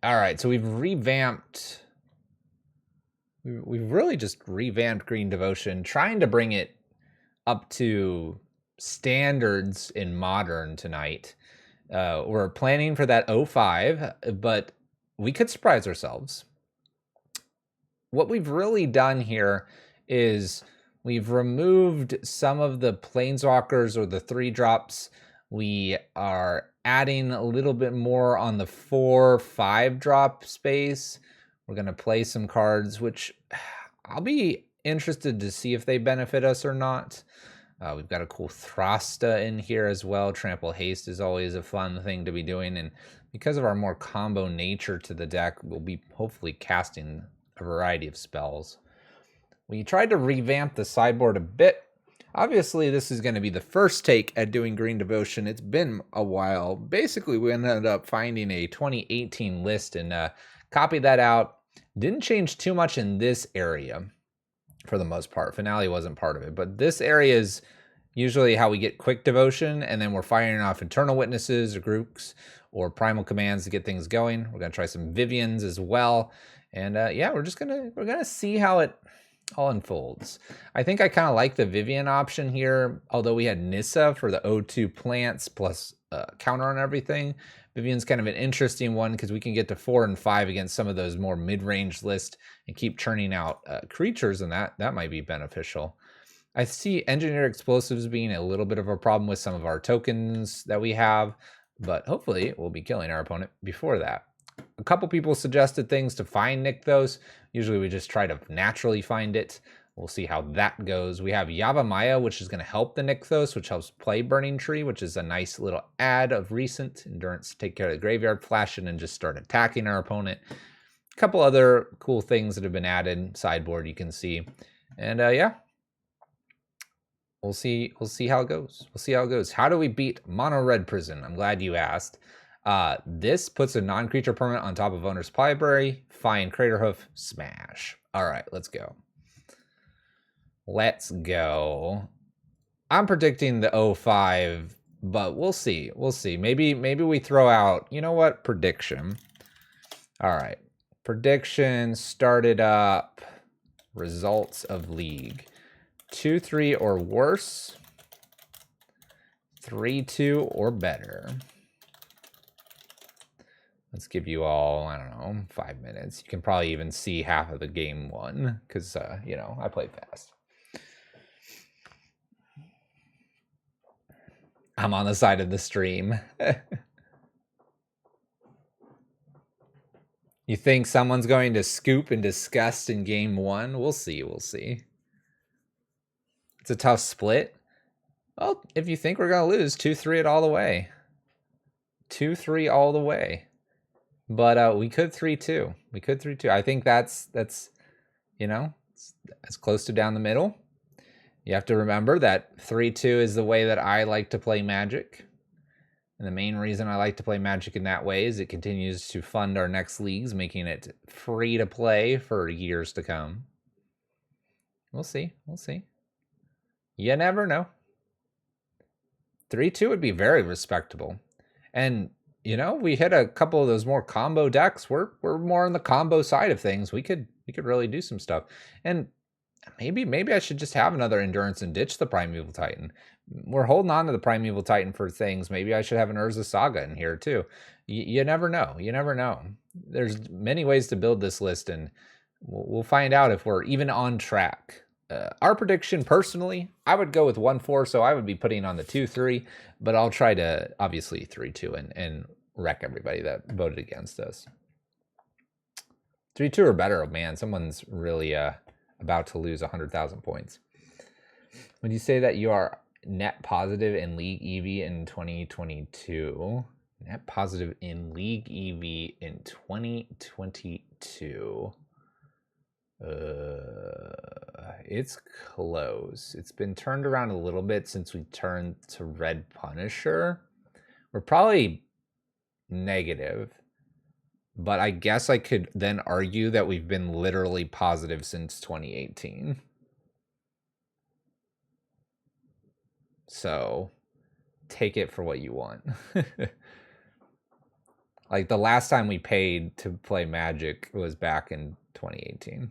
All right, so we've revamped. We've really just revamped Green Devotion, trying to bring it up to standards in Modern tonight. We're planning for that 05, but we could surprise ourselves. What we've really done here is we've removed some of the planeswalkers or the 3-drops. We are adding a little bit more on the 4-5 drop space. We're going to play some cards, which I'll be interested to see if they benefit us or not. We've got a cool Thrasta in here as well. Trample Haste is always a fun thing to be doing. And because of our more combo nature to the deck, we'll be hopefully casting a variety of spells. We tried to revamp the sideboard a bit. Obviously, this is going to be the first take at doing Green Devotion. It's been a while. Basically, we ended up finding a 2018 list and copied that out. Didn't change too much in this area for the most part. Finale wasn't part of it, but this area is usually how we get quick devotion, and then we're firing off Eternal Witnesses or Groups or Primal Commands to get things going. We're gonna try some Vivians as well, and yeah, we're gonna see how it all unfolds. I think I kind of like the Vivian option here, although we had Nissa for the O2 plants plus counter on everything. Vivian's kind of an interesting one because we can get to 4 and 5 against some of those more mid-range lists and keep churning out creatures, and that might be beneficial. I see engineered explosives being a little bit of a problem with some of our tokens that we have, but hopefully we'll be killing our opponent before that. A couple people suggested things to find Nykthos. Usually we just try to naturally find it. We'll see how that goes. We have Yavimaya, which is going to help the Nykthos, which helps play Burning Tree, which is a nice little add of recent. Endurance to take care of the graveyard, flash in and just start attacking our opponent. A couple other cool things that have been added. Sideboard you can see. And yeah, we'll see how it goes. We'll see how it goes. How do we beat Mono Red Prison? I'm glad you asked. This puts a non-creature permanent on top of owner's library. Find Craterhoof, smash. All right, let's go. Let's go. I'm predicting the 05, but we'll see. We'll see. Maybe we throw out, you know what? Prediction. All right. Prediction started up. Results of league. 2-3 or worse. 3-2 or better. Let's give you all, I don't know, 5 minutes. You can probably even see half of the game one because, you know, I play fast. I'm on the side of the stream. You think someone's going to scoop and disgust in game one? We'll see. We'll see. It's a tough split. Well, if you think we're going to lose, 2-3 it all the way. 2-3 all the way. But we could 3-2. We could 3-2. I think that's you know, as close to down the middle. You have to remember that 3-2 is the way that I like to play Magic. And the main reason I like to play Magic in that way is it continues to fund our next leagues, making it free to play for years to come. We'll see. We'll see. You never know. 3-2 would be very respectable. And, you know, we hit a couple of those more combo decks. We're more on the combo side of things. We could really do some stuff. And maybe I should just have another Endurance and ditch the Primeval Titan. We're holding on to the Primeval Titan for things. Maybe I should have an Urza Saga in here too. You never know. You never know. There's many ways to build this list, and we'll find out if we're even on track. Our prediction, personally, I would go with 1-4, so I would be putting on the 2-3, but I'll try to obviously 3-2 and wreck everybody that voted against us. 3-2 or better, man. Someone's really about to lose 100,000 points. Would you say that you are net positive in League EV in 2022? Net positive in League EV in 2022. It's close. It's been turned around a little bit since we turned to Red Punisher. We're probably negative, but I guess I could then argue that we've been literally positive since 2018. So take it for what you want. Like, the last time we paid to play Magic was back in 2018.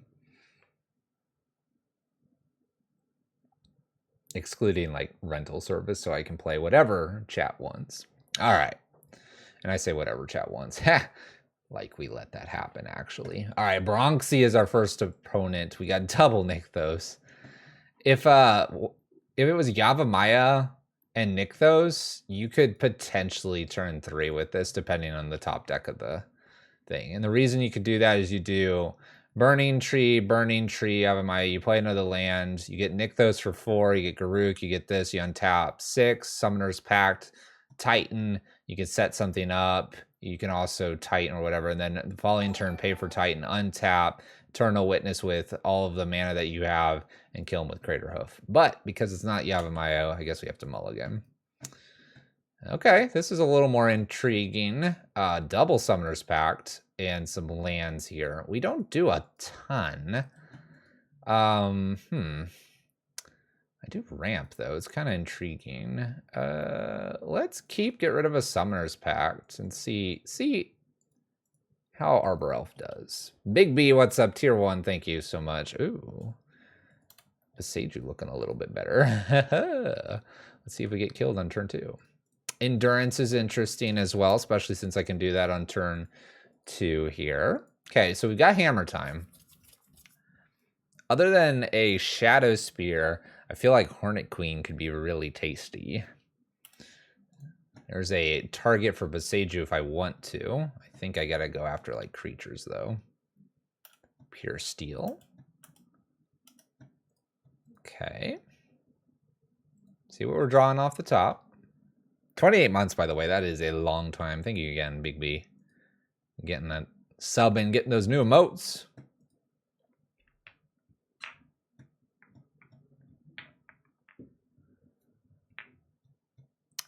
Excluding, like, rental service, so I can play whatever chat wants. All right. And I say whatever chat wants. Like, we let that happen, actually. All right, Bronxy is our first opponent. We got double Nykthos. If it was Yavimaya and Nykthos, you could potentially turn 3 with this, depending on the top deck of the thing. And the reason you could do that is you do Burning Tree, Yavimaya, you play another land, you get Nykthos for 4, you get Garruk, you get this, you untap 6, Summoner's Pact, Titan, you can set something up, you can also Titan or whatever, and then the following turn pay for Titan, untap, Eternal Witness with all of the mana that you have, and kill him with Crater Hoof. But because it's not Yavimaya, I guess we have to mulligan. Okay, this is a little more intriguing. Double Summoner's Pact and some lands here. We don't do a ton. I do ramp, though. It's kind of intriguing. Let's get rid of a Summoner's Pact and see how Arbor Elf does. Big B, what's up? Tier 1, thank you so much. Ooh. Beseiju looking a little bit better. Let's see if we get killed on turn 2. Endurance is interesting as well, especially since I can do that on turn 2 here. Okay, so we've got Hammer Time. Other than a Shadow Spear, I feel like Hornet Queen could be really tasty. There's a target for Beseiju if I want to. I think I gotta go after like creatures though. Pure Steel. Okay. See what we're drawing off the top. 28 months, by the way. That is a long time. Thank you again, Big B. Getting that sub and getting those new emotes.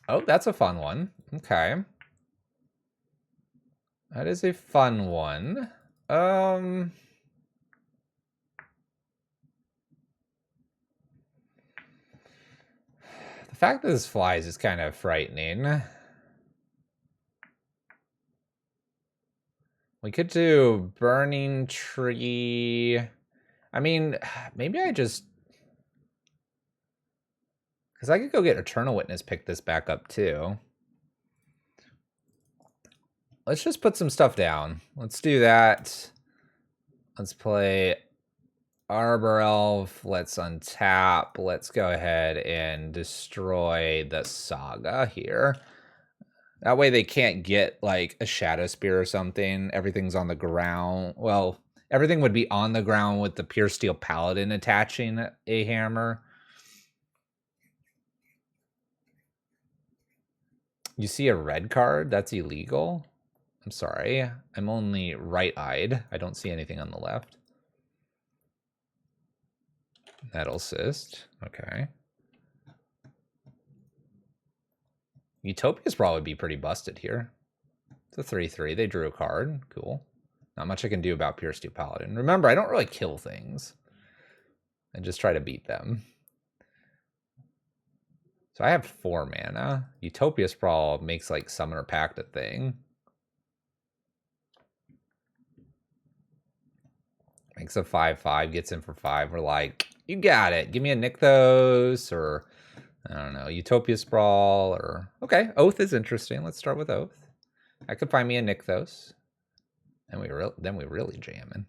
Oh, that's a fun one. Okay. That is a fun one. The fact that this flies is kind of frightening. We could do Burning Tree. I mean, maybe I just... Because I could go get Eternal Witness, pick this back up too. Let's just put some stuff down. Let's do that. Let's play Arbor Elf. Let's untap. Let's go ahead and destroy the Saga here. That way they can't get like a Shadow Spear or something. Everything's on the ground. Well, everything would be on the ground with the Pure Steel Paladin attaching a hammer. You see a red card? That's illegal. I'm sorry. I'm only right-eyed. I don't see anything on the left. Metal Cyst. Okay. Utopia's probably be pretty busted here. It's a 3/3. They drew a card. Cool. Not much I can do about Pure Steel Paladin. Remember, I don't really kill things. I just try to beat them. So I have 4 mana. Utopia Sprawl makes like Summoner Pact a thing. Makes a 5/5, gets in for 5. We're like, you got it. Give me a Nykthos or, I don't know, Utopia Sprawl or... Okay, Oath is interesting. Let's start with Oath. I could find me a Nykthos. And then we really jamming.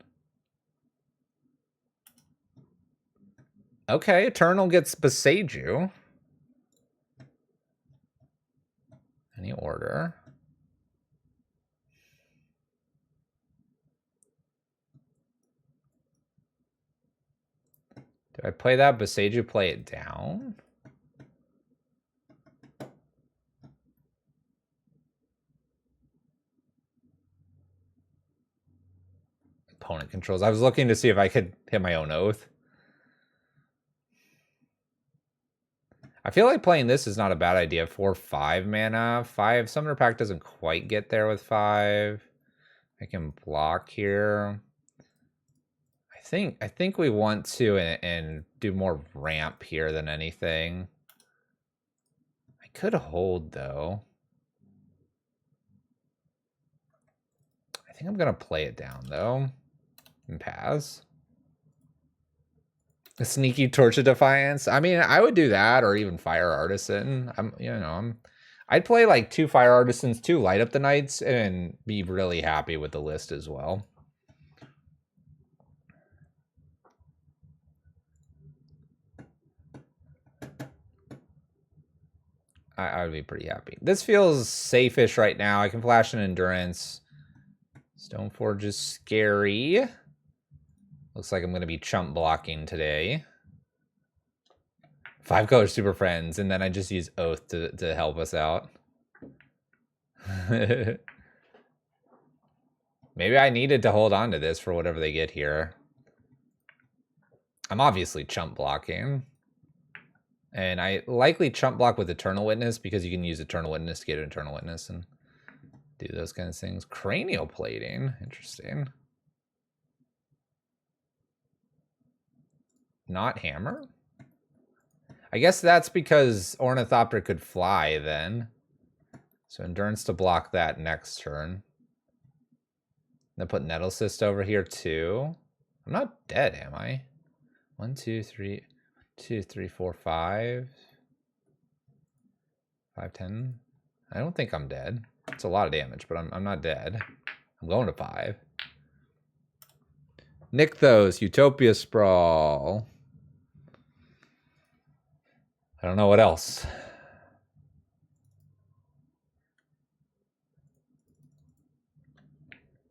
Okay, Eternal gets Beseiju. Any order. Do I play that? Beseiju play it down? Opponent controls. I was looking to see if I could hit my own Oath. I feel like playing this is not a bad idea. 4/5 mana. 5 Summoner Pact doesn't quite get there with 5. I can block here. I think we want to and do more ramp here than anything. I could hold though. think I'm gonna play it down though and pass. A sneaky Torch of Defiance. I mean, I would do that, or even Fire Artisan. I'd play like 2 Fire Artisans, 2 Light Up the Knights, and be really happy with the list as well. I would be pretty happy. This feels safe-ish right now. I can flash an Endurance. Stoneforge is scary. Looks like I'm going to be chump blocking today. 5-color Super Friends, and then I just use Oath to help us out. Maybe I needed to hold on to this for whatever they get here. I'm obviously chump blocking. And I likely chump block with Eternal Witness because you can use Eternal Witness to get an Eternal Witness and do those kind of things. Cranial Plating. Interesting. Not Hammer? I guess that's because Ornithopter could fly then. So Endurance to block that next turn. Then put Nettle Cyst over here too. I'm not dead, am I? 1, 2, 3... 2, 3, 4, 5. 5, 10. I don't think I'm dead. It's a lot of damage, but I'm not dead. I'm going to 5. Nykthos, Utopia Sprawl. I don't know what else.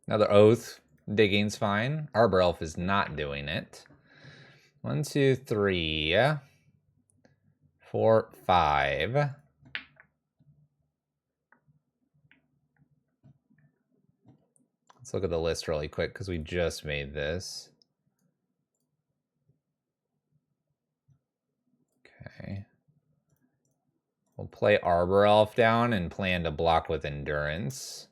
Another Oath. Digging's fine. Arbor Elf is not doing it. 1, 2, 3, 4, 5. Let's look at the list really quick because we just made this. Okay. We'll play Arbor Elf down and plan to block with Endurance.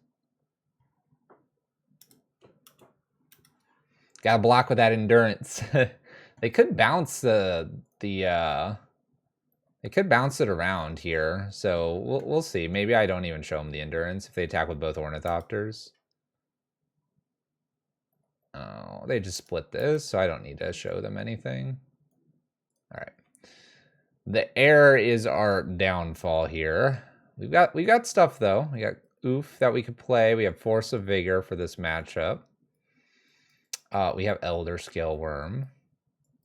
Gotta block with that Endurance. They could bounce they could bounce it around here, so we'll see. Maybe I don't even show them the Endurance if they attack with both Ornithopters. Oh, they just split this, so I don't need to show them anything. All right. The air is our downfall here. We got stuff though. We got Oof that we could play. We have Force of Vigor for this matchup. We have Elder Scale Worm.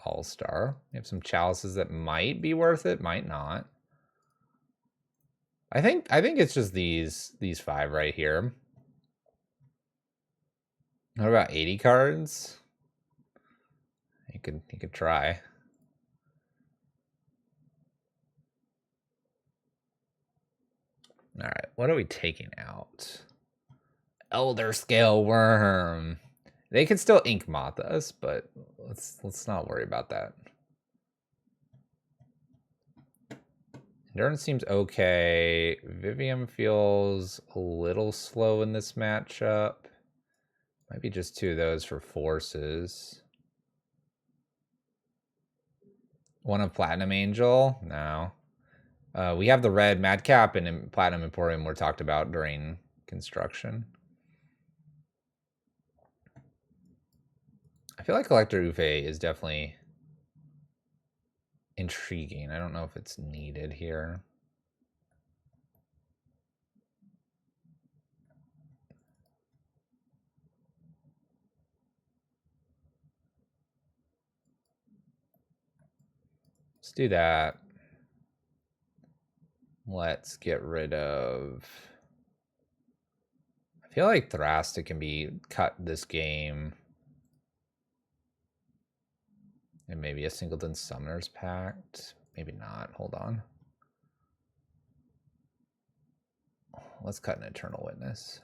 All-Star. We have some chalices that might be worth it, might not. I think it's just these 5 right here. What about 80 cards? You could try. All right, what are we taking out? Elder Scale Worm. They could still Ink Moth us, but let's not worry about that. Endurance seems okay. Vivium feels a little slow in this matchup. Might be just 2 of those for forces. 1 of Platinum Angel? No. We have the red Madcap and Platinum Emporium were talked about during construction. I feel like Collector Ufe is definitely intriguing. I don't know if it's needed here. Let's do that. Let's get rid of... I feel like Thrastic can be cut this game. And maybe a Singleton Summoner's Pact. Maybe not. Hold on. Let's cut an Eternal Witness.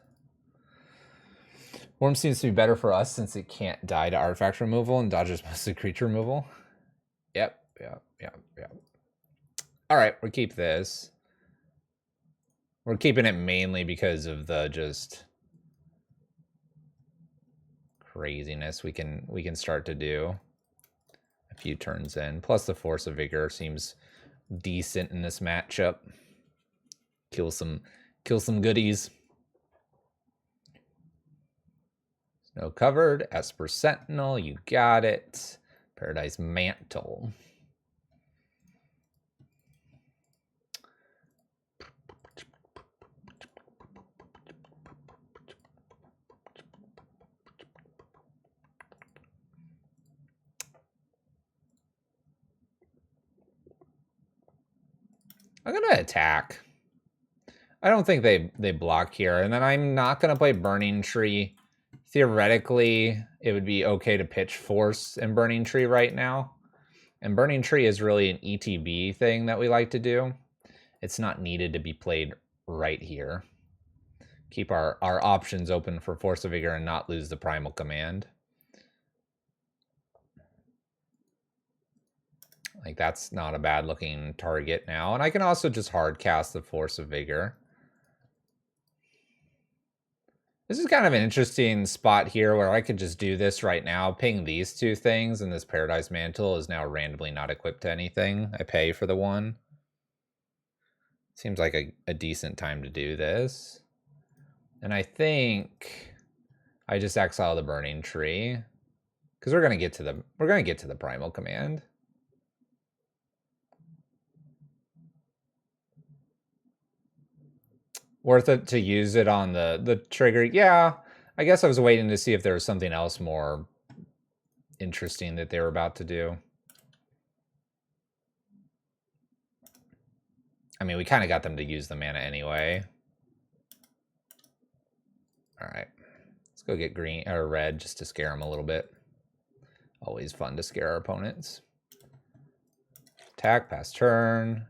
Worm seems to be better for us since it can't die to artifact removal and dodges mostly creature removal. Yep. All right, we'll keep this. We're keeping it mainly because of the just craziness we can start to do a few turns in. Plus the Force of Vigor seems decent in this matchup. Kill some goodies. No covered. Esper Sentinel, you got it. Paradise Mantle. I'm going to attack. I don't think they block here. And then I'm not going to play Burning Tree. Theoretically, it would be okay to pitch Force and Burning Tree right now. And Burning Tree is really an ETB thing that we like to do. It's not needed to be played right here. Keep our options open for Force of Vigor and not lose the Primal Command. Like, that's not a bad looking target now. And I can also just hard cast the Force of Vigor. This is kind of an interesting spot here where I could just do this right now, ping these two things, and this Paradise Mantle is now randomly not equipped to anything. I pay for the one. Seems like a decent time to do this. And I think I just exile the Burning Tree because we're gonna get to the Primal Command. Worth it to use it on the trigger? Yeah, I guess I was waiting to see if there was something else more interesting that they were about to do. I mean, we kind of got them to use the mana anyway. All right, let's go get green or red just to scare them a little bit. Always fun to scare our opponents. Attack, pass turn.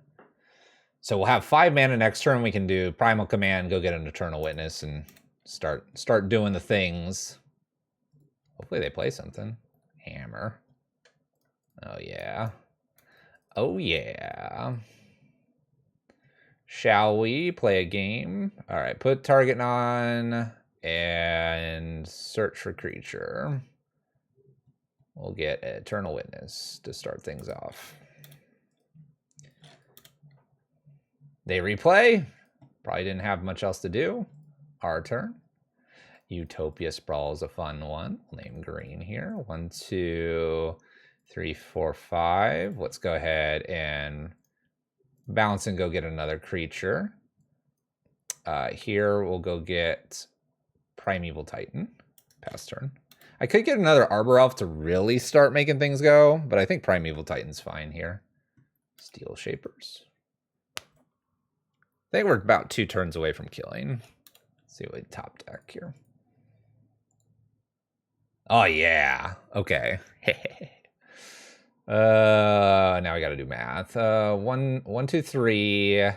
So we'll have 5 mana next turn. We can do Primal Command, go get an Eternal Witness, and start doing the things. Hopefully they play something. Hammer. Oh yeah. Oh yeah. Shall we play a game? All right, put target on and search for creature. We'll get Eternal Witness to start things off. They replay. Probably didn't have much else to do. Our turn. Utopia Sprawl is a fun one. We'll name green here. 1, 2, 3, 4, 5. Let's go ahead and bounce and go get another creature. Here we'll go get Primeval Titan. Pass turn. I could get another Arbor Elf to really start making things go, but I think Primeval Titan's fine here. Steel Shapers. I think we're about 2 turns away from killing. Let's see what we top deck here. Oh yeah. Okay. Now we got to do math. 1, 2, 3.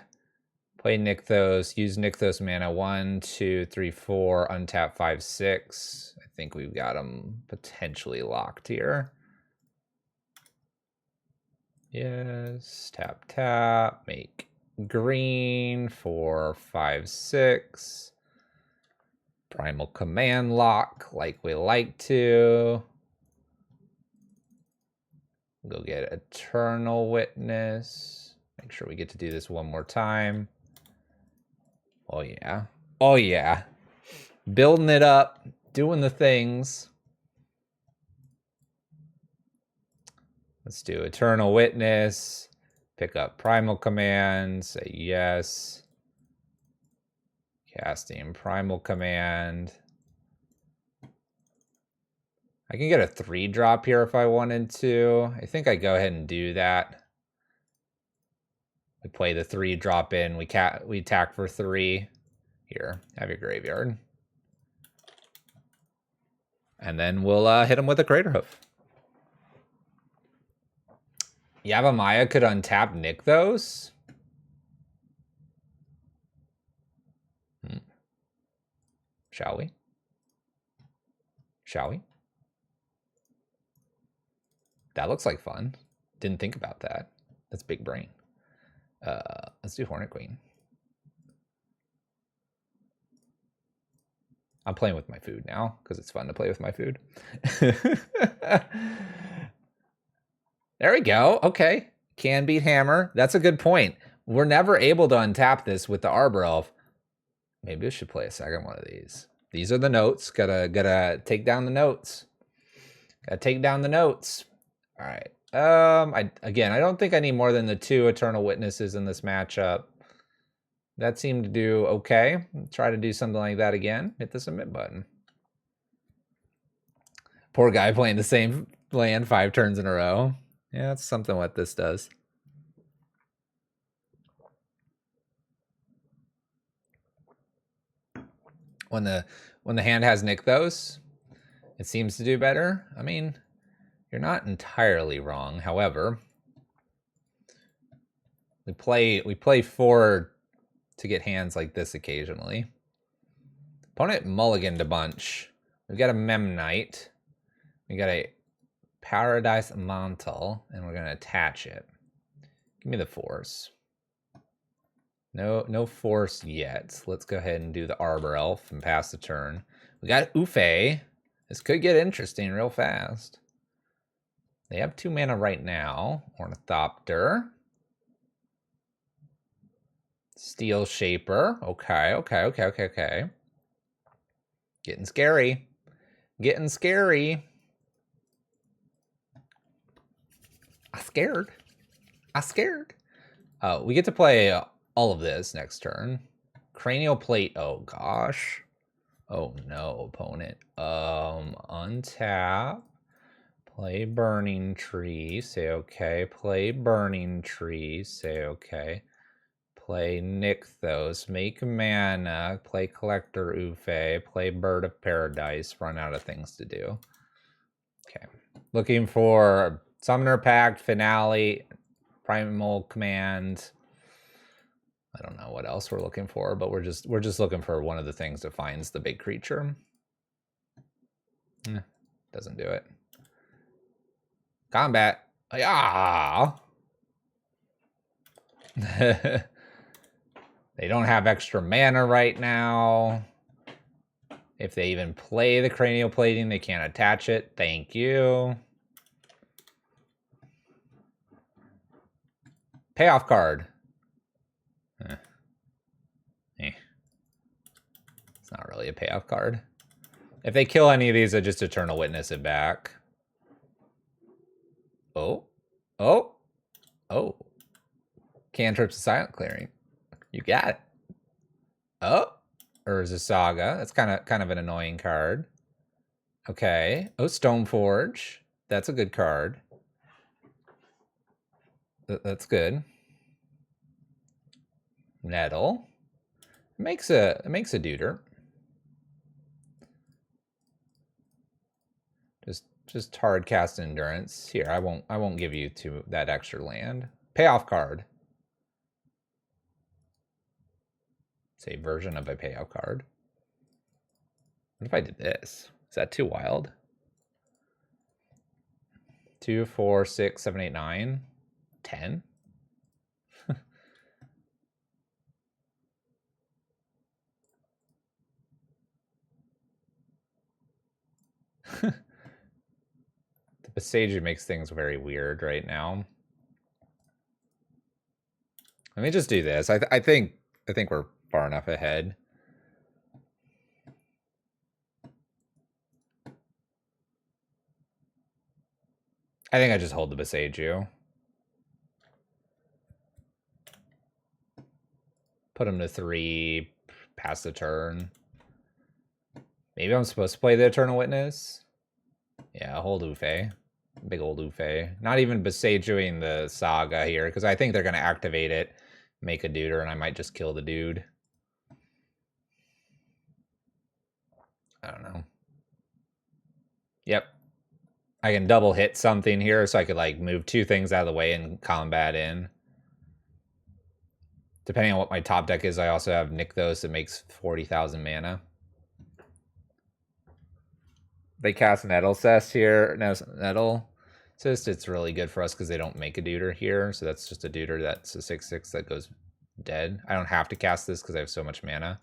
Play Nykthos. Use Nykthos mana. 1, 2, 3, 4. Untap 5, 6. I think we've got them potentially locked here. Yes. Tap tap. Make green. 4, 5, 6. Primal Command lock like we like to. Go get Eternal Witness. Make sure we get to do this one more time. Oh yeah. Oh yeah. Building it up. Doing the things. Let's do Eternal Witness. Pick up Primal Command. Say yes. Casting Primal Command. I can get a 3-drop here if I wanted to. I think I go ahead and do that. We play the 3-drop in. We attack for 3. Here, have your graveyard. And then we'll hit him with a Crater Hoof. Yavimaya could untap Nykthos. Shall we? Shall we? That looks like fun. Didn't think about that. That's big brain. Let's do Hornet Queen. I'm playing with my food now because it's fun to play with my food. There we go. Okay. Can beat Hammer. That's a good point. We're never able to untap this with the Arbor Elf. Maybe I should play a second one of these. These are the notes. Gotta take down the notes. Gotta take down the notes. All right. I don't think I need more than the 2 Eternal Witnesses in this matchup. That seemed to do okay. Try to do something like that again. Hit the submit button. Poor guy playing the same land 5 turns in a row. Yeah, that's something what this does. When the hand has Nykthos, it seems to do better. I mean, you're not entirely wrong. However, we play 4 to get hands like this occasionally. Opponent mulliganed a bunch. We've got a Memnite. We got a Paradise Mantle, and we're gonna attach it. Give me the force. No force yet. Let's go ahead and do the Arbor Elf and pass the turn. We got HOOF. This could get interesting real fast. They have 2 mana right now. Ornithopter. Steel Shaper. Okay. Getting scary. Getting scary. I scared. We get to play all of this next turn. Cranial Plate. Oh gosh. Oh no, opponent. Untap. Play Burning Tree. Say okay. Play Burning Tree. Say okay. Play Nykthos. Make mana. Play Collector Ufe. Play Bird of Paradise. Run out of things to do. Okay. Looking for Summoner Pact, Finale, Primal Command. I don't know what else we're looking for, but we're just looking for one of the things that finds the big creature. Doesn't do it. Combat. Yeah. They don't have extra mana right now. If they even play the Cranial Plating, they can't attach it. Thank you. Payoff card. It's not really a payoff card. If they kill any of these, I just Eternal Witness it back. Oh. Cantrips of Silent Clearing. You got it. Oh. Urza Saga. That's kind of an annoying card. Okay. Oh, Stoneforge. That's a good card. That's good. Nettle. It makes a deuter. Just hard cast endurance. Here, I won't give you that extra land. Payoff card. It's a version of a payoff card. What if I did this? Is that too wild? 2, 4, 6, 7, 8, 9, 10. The Besage makes things very weird right now. Let me just do this. I think we're far enough ahead. I think I just hold the Besage. Put him to 3, pass the turn. Maybe I'm supposed to play the Eternal Witness. Yeah, hold Ufe. Big old Ufe. Not even Besageing the Saga here, because I think they're going to activate it, make a deuter, and I might just kill the dude. I don't know. Yep. I can double hit something here, so I could like move 2 things out of the way and combat in. Depending on what my top deck is, I also have Nykthos that makes 40,000 mana. They cast Nettle Cess here. No, Nettle Cyst, it's really good for us because they don't make a deuter here. So that's just a deuter that's a 6/6 that goes dead. I don't have to cast this because I have so much mana.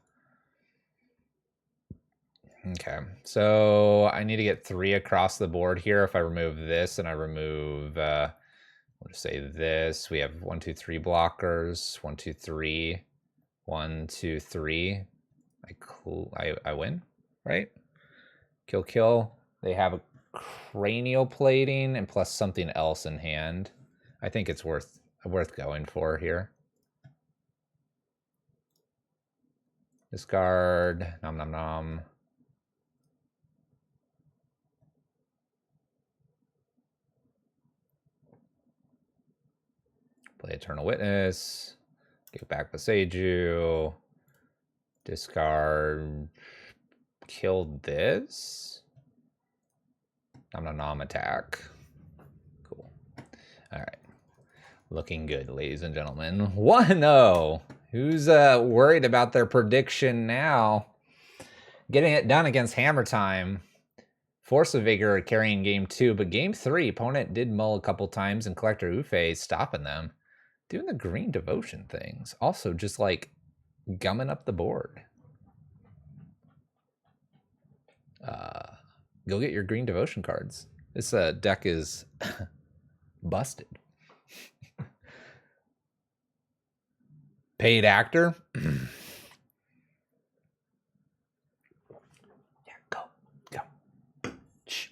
Okay, so I need to get 3 across the board here. If I remove this and I remove, we'll just say this. We have 1, 2, 3 blockers. 1, 2, 3. 1, 2, 3. I win. right? Kill, kill. They have a cranial plating and plus something else in hand. I think it's worth going for here. Discard. Nom nom nom. Play Eternal Witness. Get back Beseiju. Discard. Kill this. Nom nom nom attack. Cool. All right. Looking good, ladies and gentlemen. 1-0. Who's worried about their prediction now? Getting it done against Hammer Time. Force of Vigor carrying game 2, but game 3, opponent did mull a couple times, and Collector HOOF stopping them. Doing the green devotion things. Also just like gumming up the board. Go get your green devotion cards. This deck is busted. Paid actor. Yeah, go. Shh.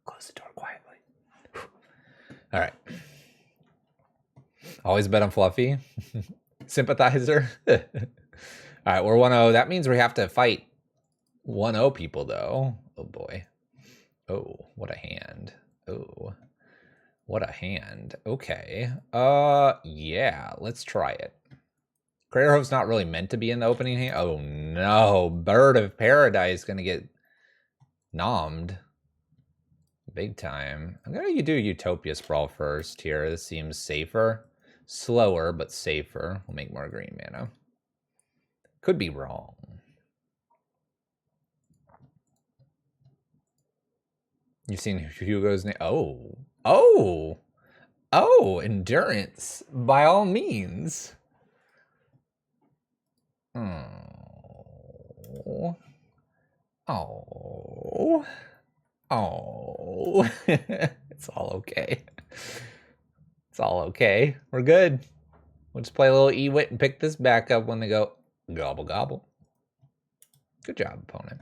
Close the door quietly. All right. Always bet on Fluffy. Sympathizer. All right, we're 1-0. That means we have to fight 1-0 people, though. Oh, boy. Oh, what a hand. Oh, what a hand. Okay. Yeah, let's try it. Craterhoof's not really meant to be in the opening hand. Oh, no. Bird of Paradise going to get nommed. Big time. I'm going to do Utopia Sprawl first here. This seems safer. Slower, but safer. We'll make more green mana. Could be wrong. You've seen Hugo's name? Oh, endurance. By all means. Oh. It's all okay. It's all okay. We're good. We'll just play a little E-Wit and pick this back up when they go gobble gobble. Good job, opponent.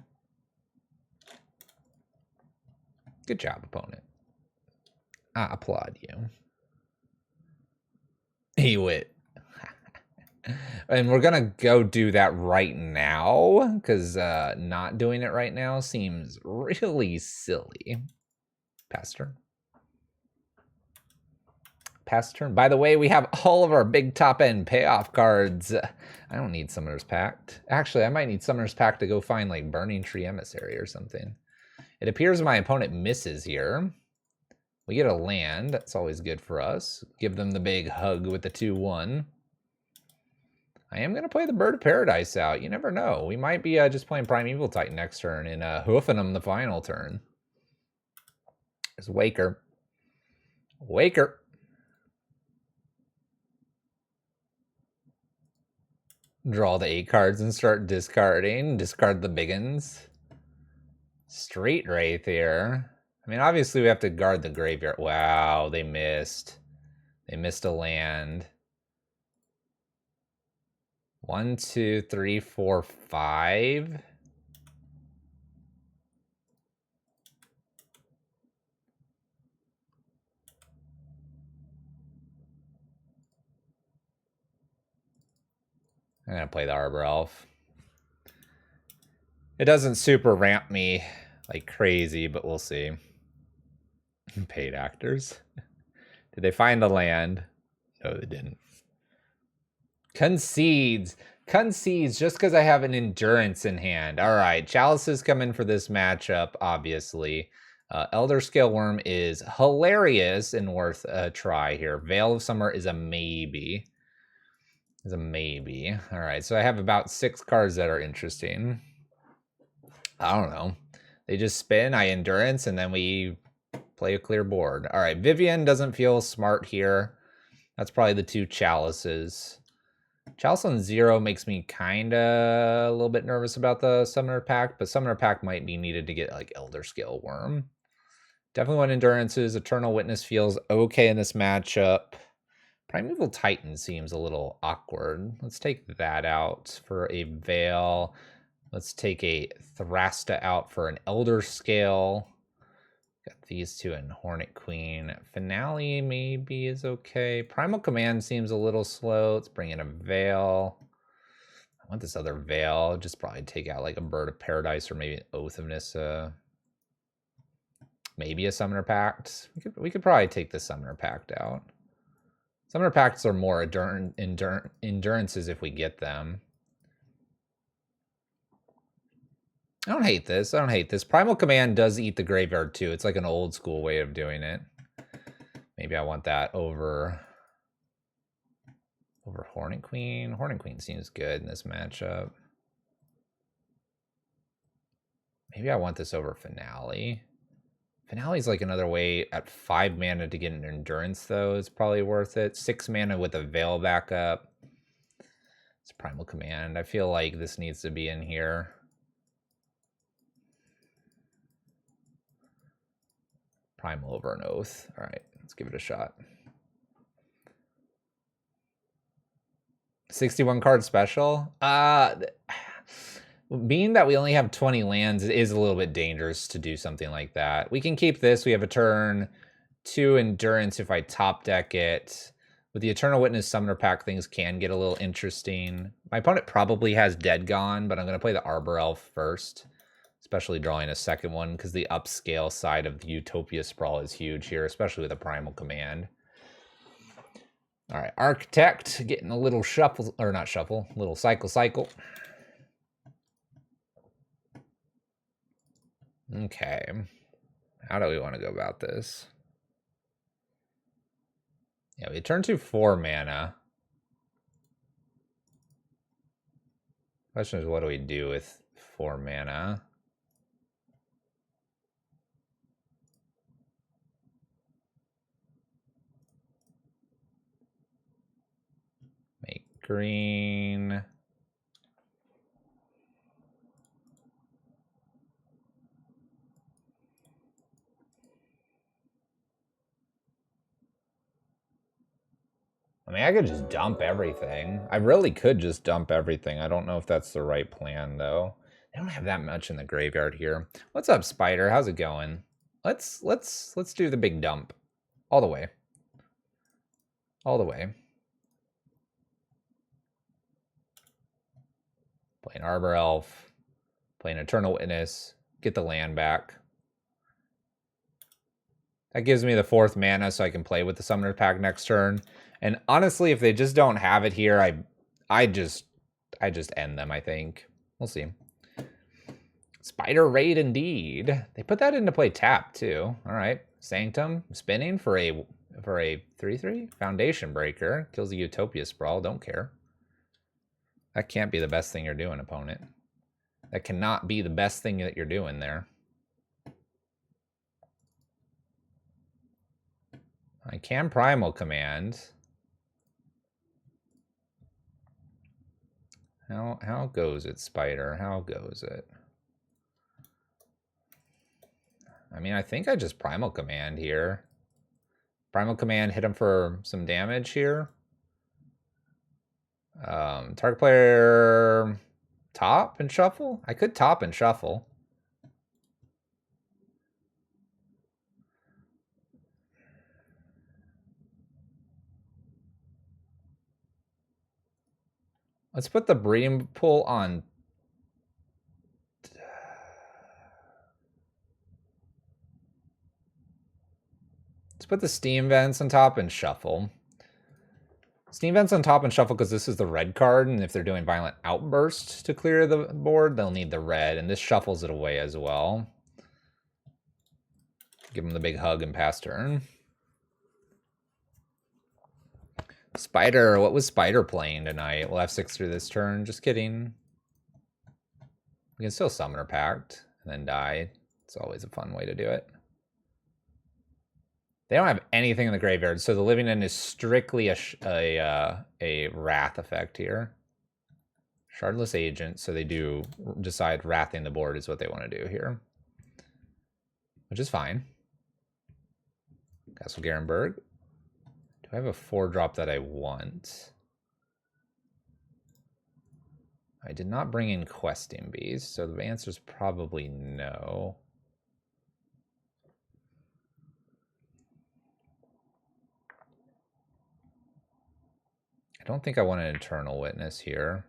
Good job, opponent. I applaud you. E-Wit. And we're gonna go do that right now, because not doing it right now seems really silly. Pass turn. Pass turn. By the way, we have all of our big top end payoff cards. I don't need Summoner's Pact. Actually, I might need Summoner's Pact to go find like Burning Tree Emissary or something. It appears my opponent misses here. We get a land. That's always good for us. Give them the big hug with the 2-1. I am going to play the Bird of Paradise out. You never know. We might be just playing Primeval Titan next turn and hoofing them the final turn. There's Waker. Waker. Draw the 8 cards and start discarding. Discard the big uns. Street Wraith here. I mean, obviously we have to guard the graveyard. Wow, they missed. They missed a land. 1, 2, 3, 4, 5. I'm going to play the Arbor Elf. It doesn't super ramp me like crazy, but we'll see. Paid actors. Did they find the land? No, they didn't. Concedes. Concedes just because I have an endurance in hand. All right, Chalices come in for this matchup, obviously. Elder Scale Worm is hilarious and worth a try here. Veil of Summer is a maybe. Is a maybe. All right, so I have about 6 cards that are interesting. I don't know. They just spin, I endurance, and then we play a clear board. All right, Vivian doesn't feel smart here. That's probably the 2 Chalices. Chalice on 0 makes me kind of a little bit nervous about the Summoner Pact, but Summoner Pact might be needed to get like Elder Scale Worm. Definitely want endurances. Eternal Witness feels okay in this matchup. Primeval Titan seems a little awkward. Let's take that out for a Veil. Let's take a Thrasta out for an Elder Scale. Got these two in Hornet Queen. Finale maybe is okay. Primal Command seems a little slow. Let's bring in a Veil. I want this other Veil. Just probably take out like a Bird of Paradise or maybe an Oath of Nissa. Maybe a Summoner Pact. We could probably take the Summoner Pact out. Summoner Pacts are more endurances if we get them. I don't hate this. I don't hate this. Primal Command does eat the graveyard too. It's like an old school way of doing it. Maybe I want that over Hornet Queen. Hornet Queen seems good in this matchup. Maybe I want this over Finale. Finale is like another way at 5 mana to get an endurance, though. It's probably worth it. 6 mana with a Veil backup. It's Primal Command. I feel like this needs to be in here. Primal over an Oath. All right, let's give it a shot. 61 card special. Being that we only have 20 lands, it is a little bit dangerous to do something like that. We can keep this. We have a turn 2 endurance if I top deck it. With the Eternal Witness Summoner Pack, things can get a little interesting. My opponent probably has Dead Gone, but I'm going to play the Arbor Elf first, especially drawing a second one because the upscale side of the Utopia Sprawl is huge here, especially with a Primal Command. All right, Architect getting a little shuffle, or not shuffle, little cycle. Okay, how do we want to go about this? Yeah, we turn to 4 mana. Question is, what do we do with 4 mana? Make green. I mean, I could just dump everything. I really could just dump everything. I don't know if that's the right plan, though. They don't have that much in the graveyard here. What's up, Spider? How's it going? Let's do the big dump. All the way. All the way. Playing Arbor Elf. Playing Eternal Witness. Get the land back. That gives me the 4th mana so I can play with the Summoner Pack next turn. And honestly, if they just don't have it here, I just end them, I think. We'll see. Spider Raid indeed. They put that into play tap too. All right. Sanctum spinning for a 3/3 Foundation Breaker. Kills the Utopia Sprawl. Don't care. That can't be the best thing you're doing, opponent. That cannot be the best thing that you're doing there. I can Primal Command. How goes it, Spider? How goes it? I mean, I think I just Primal Command here. Primal Command, hit him for some damage here. Target player top and shuffle? I could top and shuffle. Let's put the breeding pool on. Let's put the steam vents on top and shuffle. Steam vents on top and shuffle because this is the red card, and if they're doing violent outburst to clear the board, they'll need the red, and this shuffles it away as well. Give them the big hug and pass turn. Spider, what was Spider playing tonight? We'll have 6 through this turn. Just kidding. We can still Summoner Pact and then die. It's always a fun way to do it. They don't have anything in the graveyard, so the Living End is strictly a Wrath effect here. Shardless Agent, so they do decide Wrathing the board is what they want to do here. Which is fine. Castle Garenberg. Do I have a 4-drop that I want? I did not bring in questing bees, so the answer is probably no. I don't think I want an eternal witness here.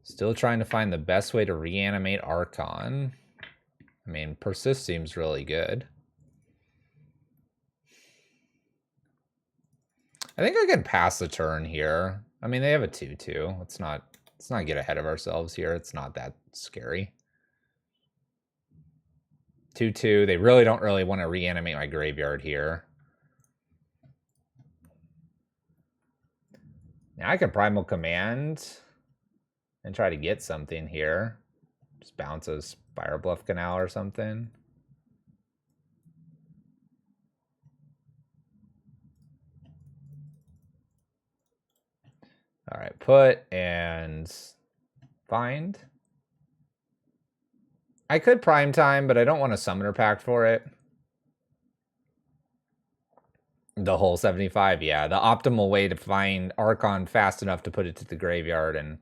Still trying to find the best way to reanimate Archon. I mean, persist seems really good. I think I can pass the turn here. I mean, they have a 2/2. Let's not get ahead of ourselves here. It's not that scary. 2/2. They really don't want to reanimate my graveyard here. Now I can Primal Command and try to get something here. Just bounce a Spire Bluff Canal or something. All right, put and find. I could Prime Time, but I don't want a Summoner Pact for it. The whole 75, yeah. The optimal way to find Archon fast enough to put it to the graveyard and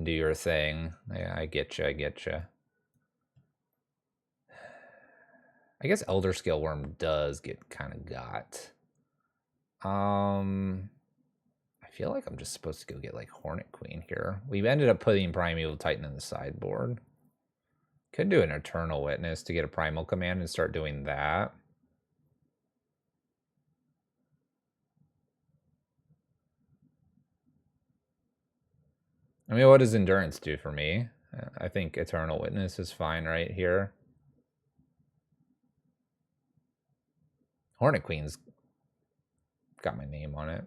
do your thing. Yeah, I get you. I guess Elder Scale Worm does get kind of got. I feel like I'm just supposed to go get like Hornet Queen here. We ended up putting Primeval Titan in the sideboard. Could do an Eternal Witness to get a Primal Command and start doing that. I mean, what does Endurance do for me? I think Eternal Witness is fine right here. Hornet Queen's got my name on it.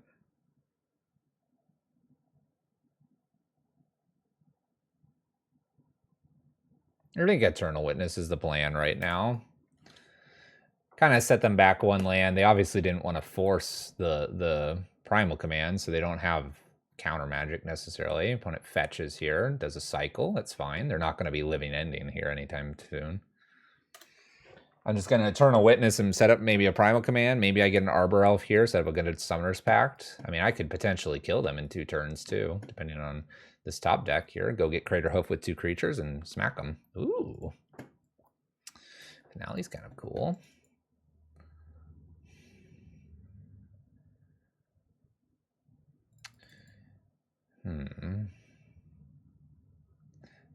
I think Eternal Witness is the plan right now. Kind of set them back one land. They obviously didn't want to force the Primal Command, so they don't have counter magic necessarily. Opponent fetches here, does a cycle. That's fine. They're not going to be living ending here anytime soon. I'm just going to Eternal Witness and set up maybe a Primal Command. Maybe I get an Arbor Elf here, set up a good Summoner's Pact. I mean, I could potentially kill them in 2 turns too, depending on this top deck here. Go get Crater Hoof with 2 creatures and smack them. Ooh. Finale's kind of cool.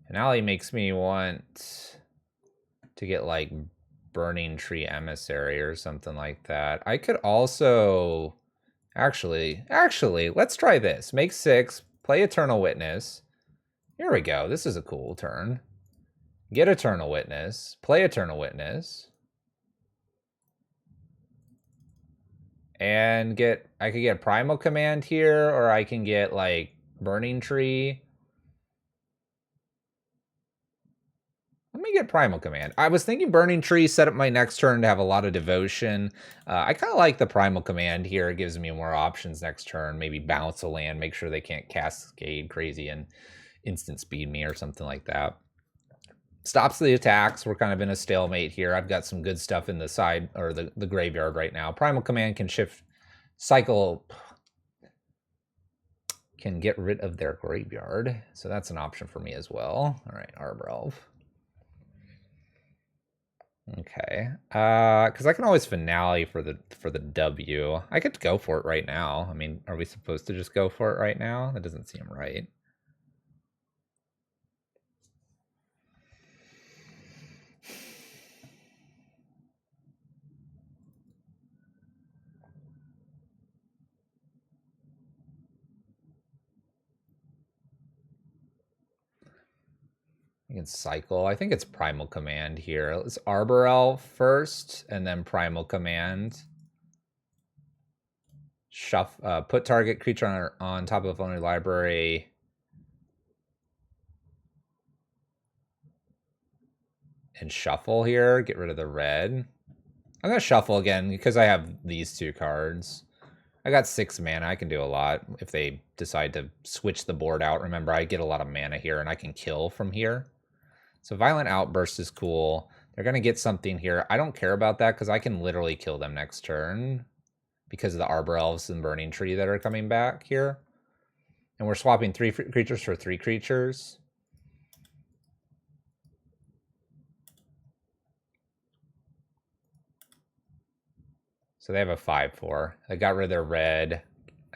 Finale makes me want to get like Burning Tree Emissary or something like that. I could also actually let's try this. Make 6, play Eternal Witness. Here we go. This is a cool turn. Get Eternal Witness, play Eternal Witness. And I could get Primal Command here, or I can get like Burning Tree. Let me get Primal Command. I was thinking Burning Tree, set up my next turn to have a lot of devotion. I kind of like the Primal Command here. It gives me more options next turn. Maybe bounce a land, make sure they can't Cascade crazy and instant speed me or something like that. Stops the attacks. We're kind of in a stalemate here. I've got some good stuff in the side, or the graveyard right now. Primal Command can shift, cycle, can get rid of their graveyard. So that's an option for me as well. All right, Arbor Elf. Okay, because I can always Finale for the W. I could go for it right now. I mean, are we supposed to just go for it right now? That doesn't seem right. You can cycle. I think it's Primal Command here. Let's Arbor Elf first, and then Primal Command. Shuffle. Put target creature on top of owner library. And shuffle here. Get rid of the red. I'm gonna shuffle again because I have these 2 cards. I got 6 mana. I can do a lot if they decide to switch the board out. Remember, I get a lot of mana here, and I can kill from here. So Violent Outburst is cool. They're going to get something here. I don't care about that because I can literally kill them next turn. because of the Arbor Elves and Burning Tree that are coming back here. And we're swapping 3 creatures for 3 creatures. So they have a 5/4. They got rid of their red.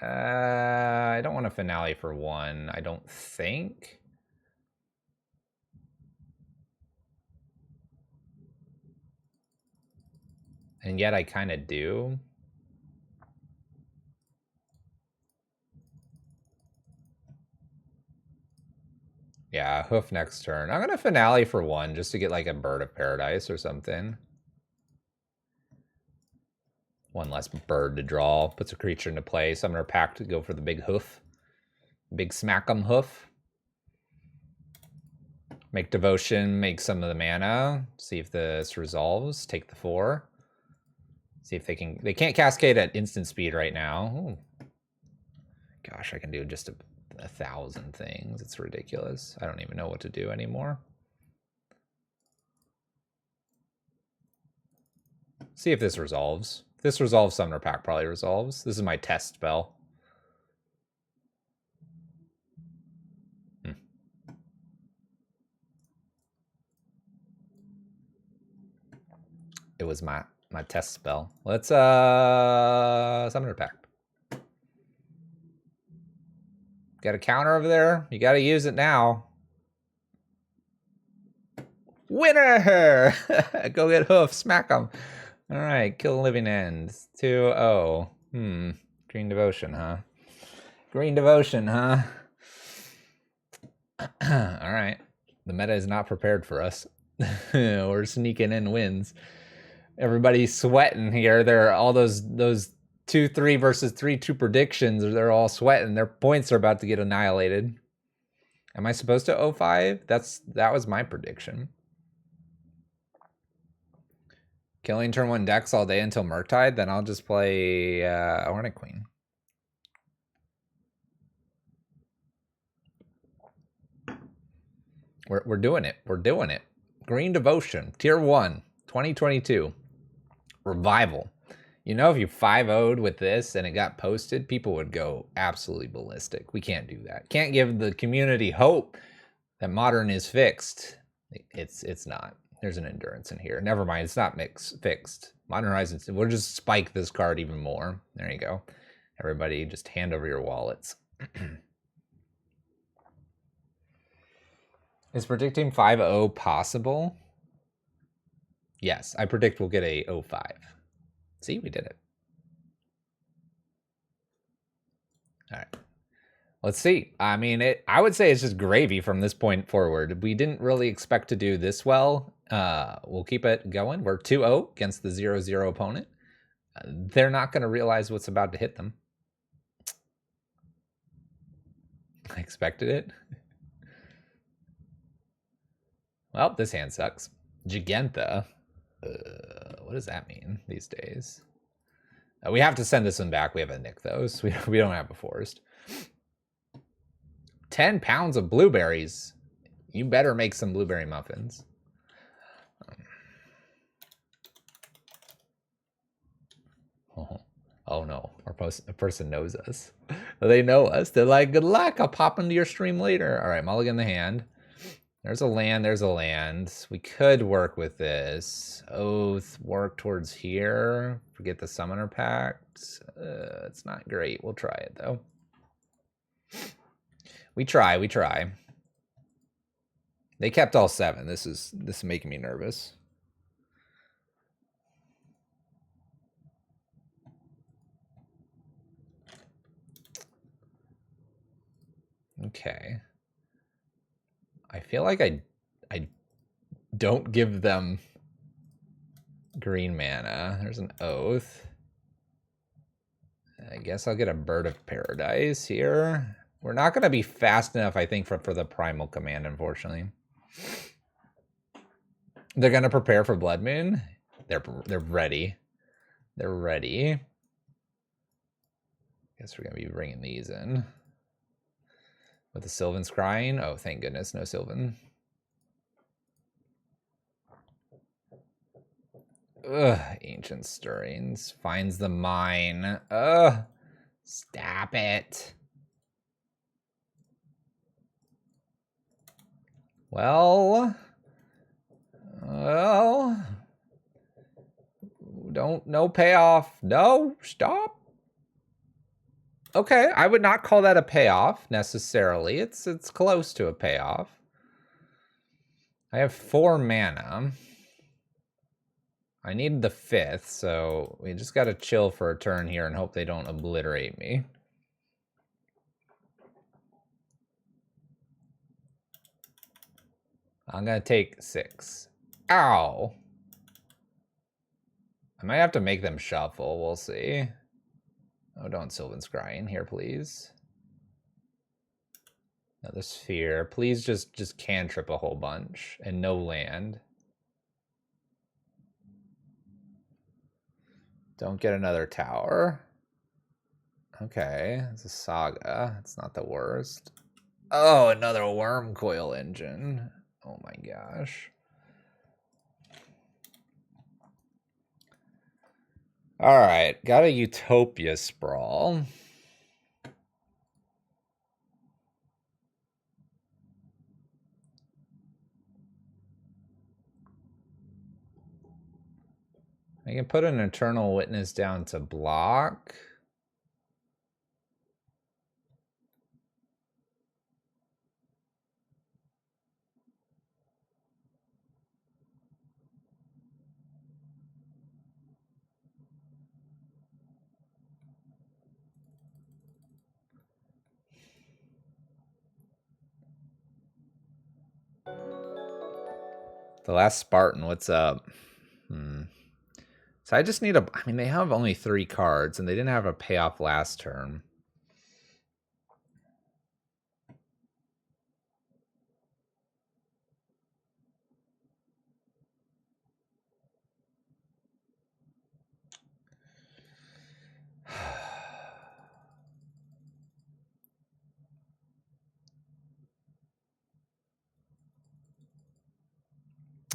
I don't want a Finale for 1, I don't think. And yet I kind of do. Yeah, hoof next turn. I'm going to Finale for 1 just to get like a Bird of Paradise or something. 1 less bird to draw. Puts a creature into play. Summoner Pact to go for the big hoof. Big smack 'em hoof. Make Devotion, make some of the mana. See if this resolves. Take the 4. See if they can... They can't cascade at instant speed right now. Ooh. Gosh, I can do just 1,000 things. It's ridiculous. I don't even know what to do anymore. See if this resolves. If this resolves, Summoner Pact probably resolves. This is my test spell. It was my test spell. Let's Summoner Pact. Got a counter over there? You gotta use it now. Winner! Go get hoof, smack them. All right, kill living ends. 2-0. Green Devotion, huh? Green Devotion, huh? All right. The meta is not prepared for us. We're sneaking in wins. Everybody's sweating here. There are all those 2-3 versus 3-2 predictions. They're all sweating. Their points are about to get annihilated. Am I supposed to 0-5? That was my prediction. Killing turn 1 decks all day until Murktide, then I'll just play Hornet Queen. We're doing it. We're doing it. Green Devotion, Tier 1, 2022. Revival. You know, if you 5-0'd with this and it got posted, people would go absolutely ballistic. We can't do that. Can't give the community hope that Modern is fixed. It's not. There's an endurance in here. Never mind, it's not fixed. Modern Horizons, we'll just spike this card even more. There you go. Everybody, just hand over your wallets. Is predicting 5-0 possible? Yes, I predict we'll get a 0-5. See, we did it. All right. Let's see. I mean, I would say it's just gravy from this point forward. We didn't really expect to do this well. We'll keep it going. We're 2-0 against the 0-0 opponent. They're not going to realize what's about to hit them. I expected it. Well, this hand sucks. Gigantha. What does that mean these days? We have to send this one back. We have a Nick, though, so we don't have a forest. 10 pounds of blueberries. You better make some blueberry muffins. Oh no, a person knows us. They know us. They're like, good luck. I'll pop into your stream later. All right, mulligan the hand. There's a land. There's a land. We could work with this. Oath, work towards here. Forget the Summoner Pact. It's not great. We'll try it, though. We try. They kept all 7. This is making me nervous. Okay. I feel like I don't give them green mana. There's an Oath. I guess I'll get a Bird of Paradise here. We're not going to be fast enough, I think, for the Primal Command, unfortunately. They're going to prepare for Blood Moon. They're ready. They're ready. Guess we're going to be bringing these in. With the Sylvan Scrying. Oh, thank goodness, no Sylvan. Ugh, Ancient Stirrings. Finds the mine. Ugh. Stop it. Well. No payoff. No, stop. Okay, I would not call that a payoff necessarily. It's close to a payoff. I have 4 mana. I need the 5th, so we just gotta chill for a turn here and hope they don't obliterate me. I'm gonna take 6. Ow! I might have to make them shuffle, we'll see. Oh, don't Sylvan Scrying here, please. Another Sphere. Please just cantrip a whole bunch and no land. Don't get another tower. Okay, it's a Saga. It's not the worst. Oh, another Worm Coil Engine. Oh my gosh. All right, got a Utopia Sprawl. I can put an Eternal Witness down to block. The Last Spartan, what's up? So I just need a... I mean, they have only 3 cards, and they didn't have a payoff last turn.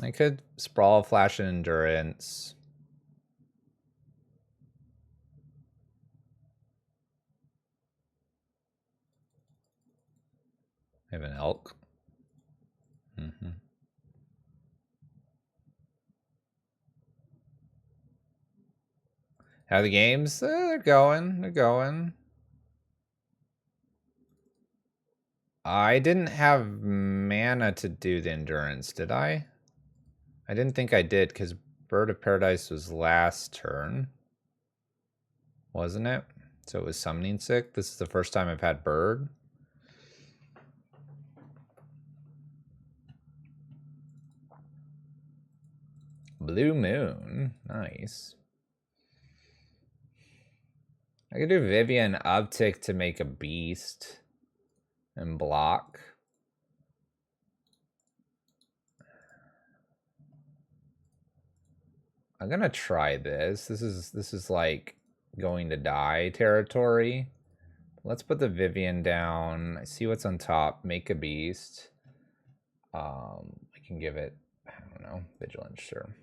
I could Sprawl, Flash, and Endurance. I have an Elk. How are the games? They're going. They're going. I didn't have mana to do the Endurance, did I? I didn't think I did, because Bird of Paradise was last turn. Wasn't it? So it was Summoning Sick. This is the first time I've had Bird. Blue Moon. Nice. I could do Vivian Uptick to make a beast and block. I'm gonna try this. This is like going to die territory. Let's put the Vivian down. I see what's on top. Make a beast. I can give it, I don't know, Vigilance, sure.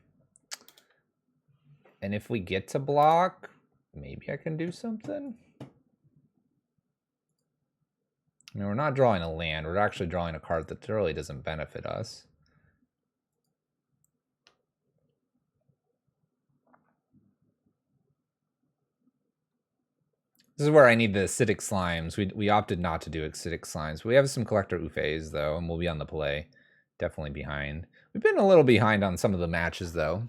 And if we get to block, maybe I can do something. I mean, we're not drawing a land. We're actually drawing a card that really doesn't benefit us. This is where I need the acidic slimes. We opted not to do acidic slimes. We have some collector Ufes, though, and we'll be on the play. Definitely behind. We've been a little behind on some of the matches, though.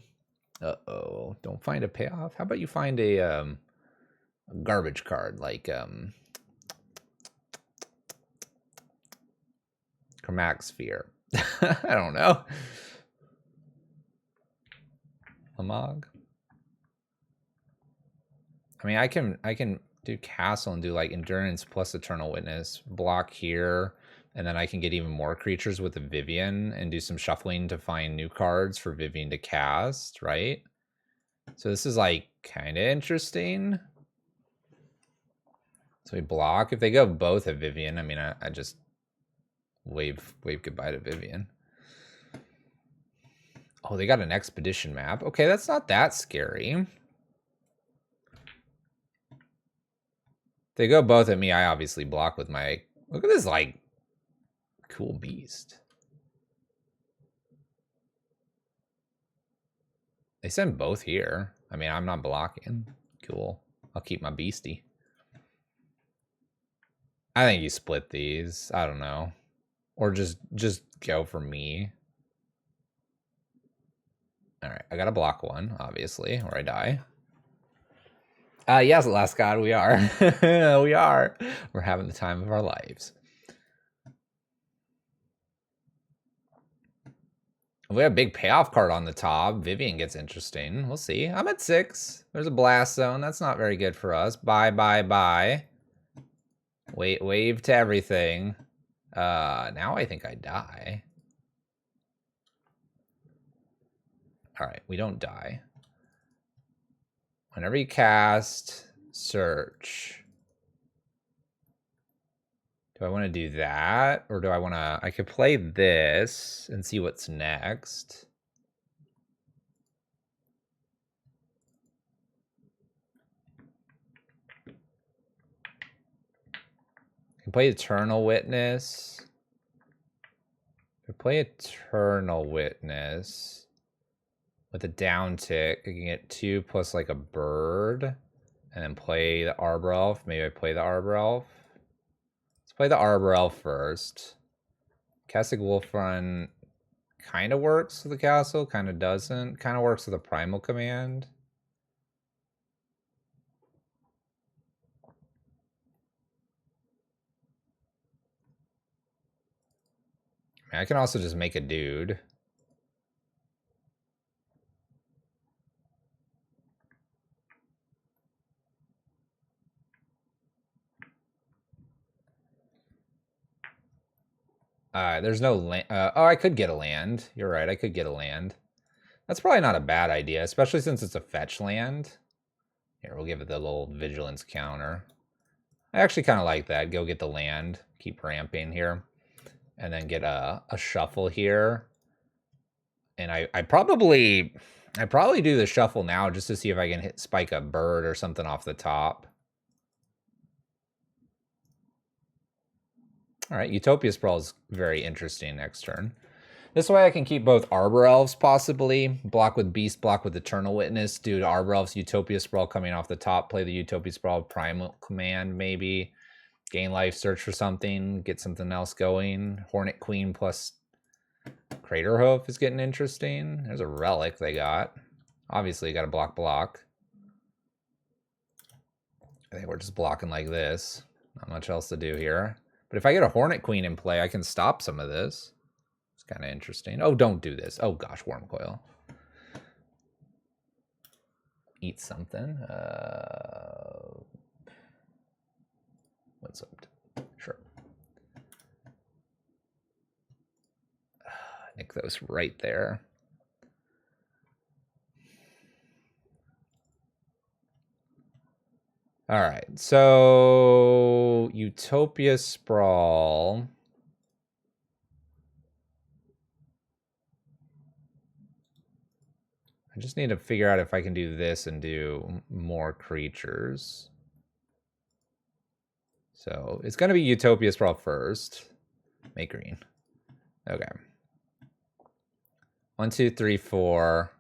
Uh-oh. Don't find a payoff. How about you find a garbage card, like Chromatic Sphere. I don't know. Amog. I mean, I can do Castle and do like Endurance plus Eternal Witness, block here, and then I can get even more creatures with a Vivian and do some shuffling to find new cards for Vivian to cast, right? So this is like kind of interesting. So we block. If they go both at Vivian, I mean, I just wave goodbye to Vivian. Oh, they got an expedition map. Okay, that's not that scary. They go both at me. I obviously block with my... Look at this, like, cool beast. They send both here. I mean, I'm not blocking. Cool. I'll keep my beastie. I think you split these. I don't know. Or just go for me. All right, I gotta block one, obviously, or I die. Yes, last god, we are. We are. We're having the time of our lives. We have a big payoff card on the top. Vivian gets interesting. We'll see. I'm at 6. There's a blast zone. That's not very good for us. Bye, bye, bye. Wave to everything. Now I think I die. All right, we don't die. Whenever you cast, search. Do I want to do that? Or do I want to... I could play this and see what's next. I can play Eternal Witness. If I play Eternal Witness with a down tick, I can get 2 plus like a bird. And then play the Arbor Elf. Maybe I play the Arbor Elf. Let's play the Arbor Elf first. Casting Wolf Run kind of works with the castle, kind of doesn't. Kind of works with a Primal Command. I can also just make a dude. There's no land. Oh, I could get a land. You're right, I could get a land. That's probably not a bad idea, especially since it's a fetch land. Here, we'll give it the little vigilance counter. I actually kind of like that. Go get the land. Keep ramping here. And then get a shuffle here. And I probably do the shuffle now just to see if I can spike a bird or something off the top. All right, Utopia Sprawl is very interesting next turn. This way I can keep both Arbor Elves possibly. Block with Beast, block with Eternal Witness. Do Arbor Elves, Utopia Sprawl coming off the top. Play the Utopia Sprawl Primal Command maybe. Gain life, search for something. Get something else going. Hornet Queen plus Crater Hoof is getting interesting. There's a relic they got. Obviously, you got to block. I think we're just blocking like this. Not much else to do here. But if I get a Hornet Queen in play, I can stop some of this. It's kind of interesting. Oh, don't do this. Oh, gosh, Worm Coil. Eat something. What's up? Sure. Nick those right there. All right, so Utopia Sprawl. I just need to figure out if I can do this and do more creatures. So it's going to be Utopia Sprawl first. Make green. Okay. 1, 2, 3, 4.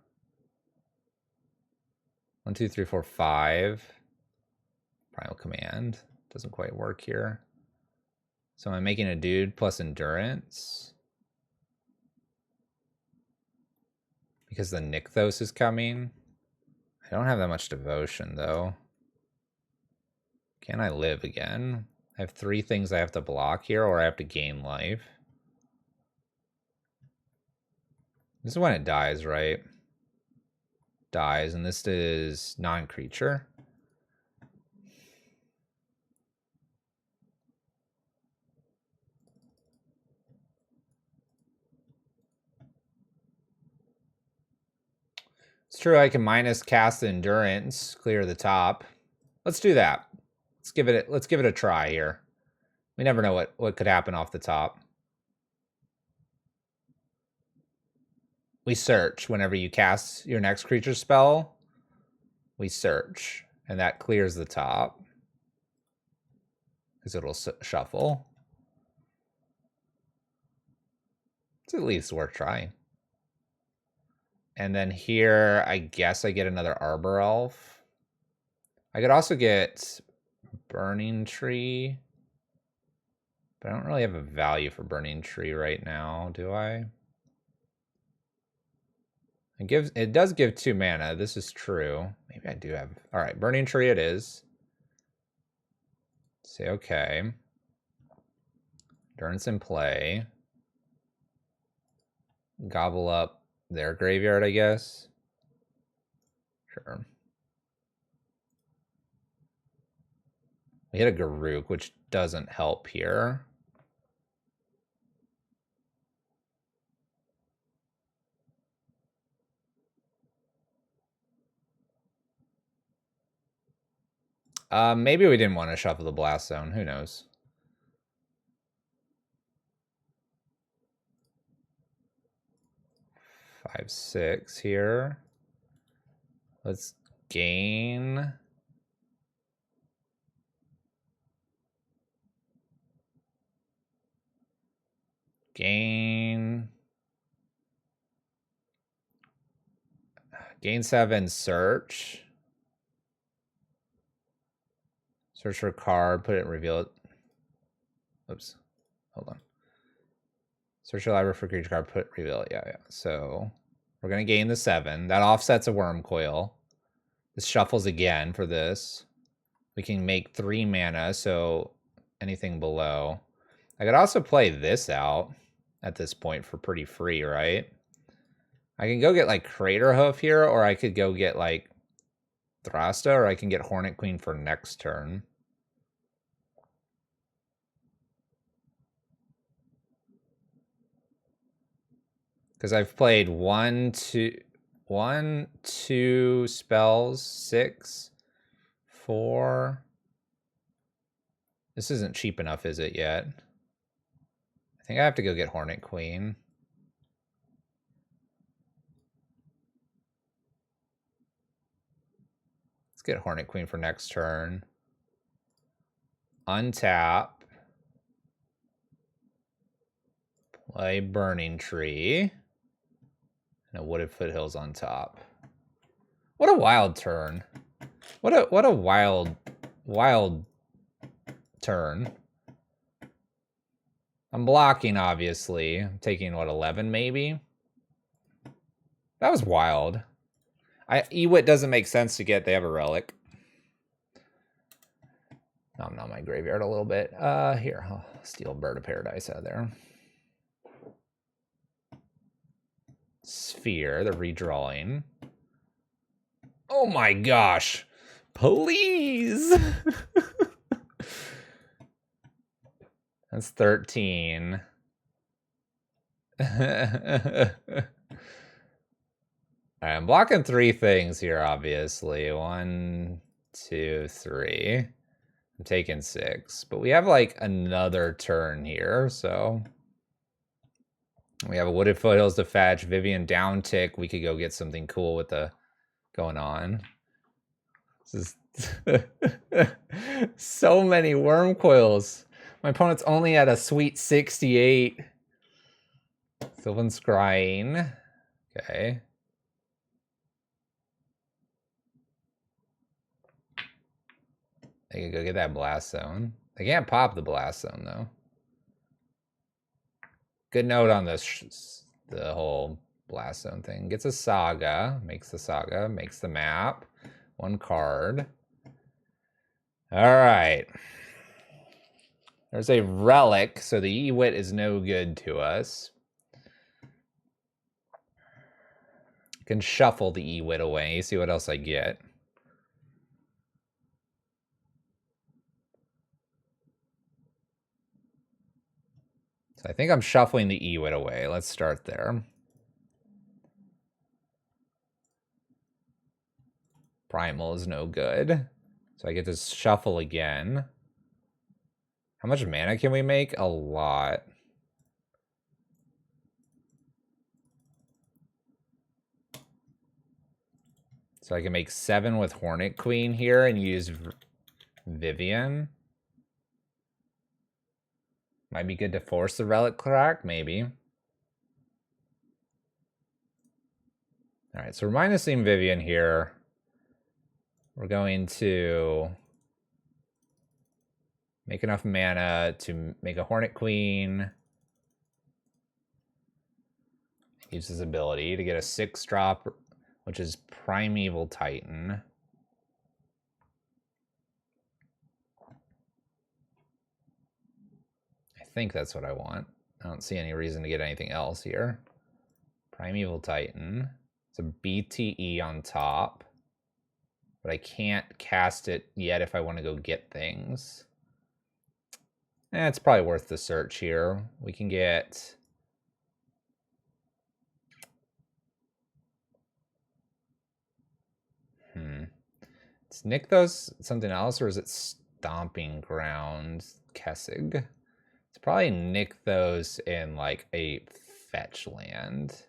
1, 2, 3, 4, 5. Primal Command. Doesn't quite work here. So I'm making a dude plus endurance. Because the Nykthos is coming. I don't have that much devotion though. Can I live again? I have 3 things I have to block here, or I have to gain life. This is when it dies, right? Dies, and this is non-creature. It's true, I can minus cast the endurance, clear the top. Let's do that. Let's give it a try here. We never know what could happen off the top. we search. Whenever you cast your next creature spell, we search. And that clears the top. Because it'll shuffle. It's at least worth trying. And then here, I guess I get another Arbor Elf. I could also get Burning Tree. But I don't really have a value for Burning Tree right now, do I? It does give 2 mana. This is true. Maybe I do have. All right, Burning Tree it is. Say okay. Endurance in play. Gobble up their graveyard, I guess. Sure. We hit a Garruk, which doesn't help here. Maybe we didn't want to shuffle the Blast Zone. Who knows? Five, 6 here. Let's gain. Gain 7, search. Search for a card, put it in, reveal it. Oops, hold on. Search your library for creature card, put, reveal it. Yeah. So we're gonna gain the 7. That offsets a Worm Coil. This shuffles again for this. We can make 3 mana, so anything below. I could also play this out at this point for pretty free, right? I can go get like Crater Hoof here, or I could go get like Thrasta, or I can get Hornet Queen for next turn. Because I've played 1, 2 spells, 6, 4. This isn't cheap enough, is it yet? I think I have to go get Hornet Queen. Let's get Hornet Queen for next turn. Untap. Play Burning Tree. And a Wooded Foothills on top. What a wild turn. What a wild turn. I'm blocking, obviously. I'm taking, what, 11 maybe? That was wild. Ewit doesn't make sense to get. They have a relic. Nom nom my graveyard a little bit. Here, I'll steal Bird of Paradise out of there. Sphere, the redrawing. Oh my gosh. Please. That's 13. I'm blocking 3 things here, obviously. 1, 2, 3. I'm taking 6. But we have like another turn here, so we have a Wooded Foothills to fetch, Vivian downtick. We could go get something cool with the going on. This is so many Worm Coils. My opponent's only at a sweet 68. Sylvan Scrying. Okay. They can go get that Blast Zone. They can't pop the Blast Zone, though. Good note on this, the whole Blast Zone thing. Gets a Saga, makes the map. 1 card. All right. There's a Relic, so the Ewit is no good to us. Can shuffle the Ewit away, see what else I get. So I think I'm shuffling the Ewit away. Let's start there. Primal is no good. So I get to shuffle again. How much mana can we make? A lot. So I can make 7 with Hornet Queen here and use Vivian. Might be good to force the Relic Crack, maybe. All right, so we're minusing Vivian here. We're going to make enough mana to make a Hornet Queen. Use his ability to get a 6-drop, which is Primeval Titan. I think that's what I want. I don't see any reason to get anything else here. Primeval Titan. It's a BTE on top. But I can't cast it yet if I want to go get things. It's probably worth the search here. We can get... Is Nykthos something else, or is it Stomping Ground Kessig? It's probably Nykthos in like a fetch land.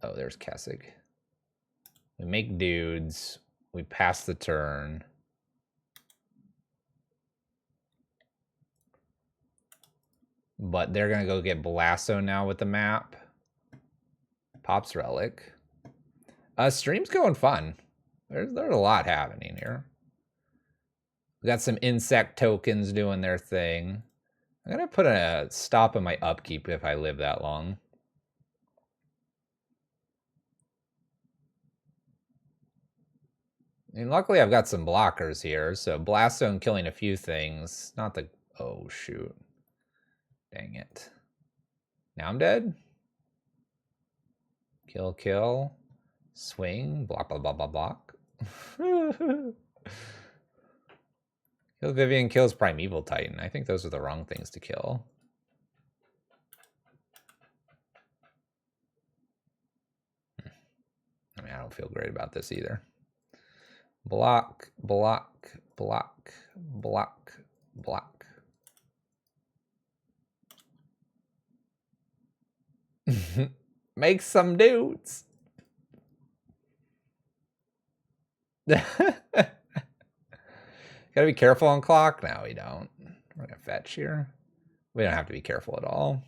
Oh, there's Kessig. We make dudes. We pass the turn. But they're going to go get Blasto now with the map. Pops Relic. Stream's going fun. There's a lot happening here. We got some insect tokens doing their thing. I'm going to put a stop in my upkeep if I live that long. And luckily I've got some blockers here, so Blastone killing a few things. Not the... Oh, shoot. Dang it. Now I'm dead? Kill, kill. Swing. Block, block, block, block, block. Kill Vivian, kills Primeval Titan. I think those are the wrong things to kill. I mean, I don't feel great about this either. Block, block, block, block, block. Make some dudes. Gotta be careful on clock. No, we don't. We're gonna fetch here. We don't have to be careful at all.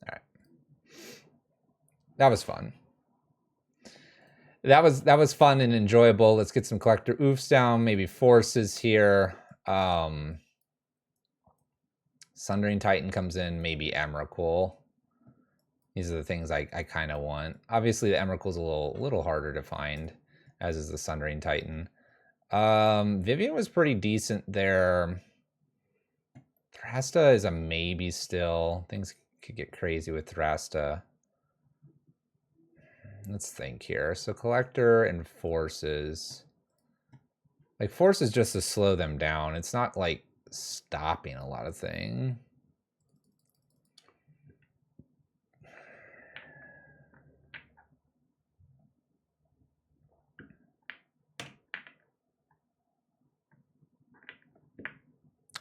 All right. That was fun. That was fun and enjoyable. Let's get some collector oofs down, maybe forces here. Sundering Titan comes in, maybe Emrakul. These are the things I kind of want. Obviously, the Emrakul's a little harder to find, as is the Sundering Titan. Vivian was pretty decent there. Thrasta is a maybe still. Things could get crazy with Thrasta. Let's think here. So collector and forces. Like forces just to slow them down. It's not like stopping a lot of things.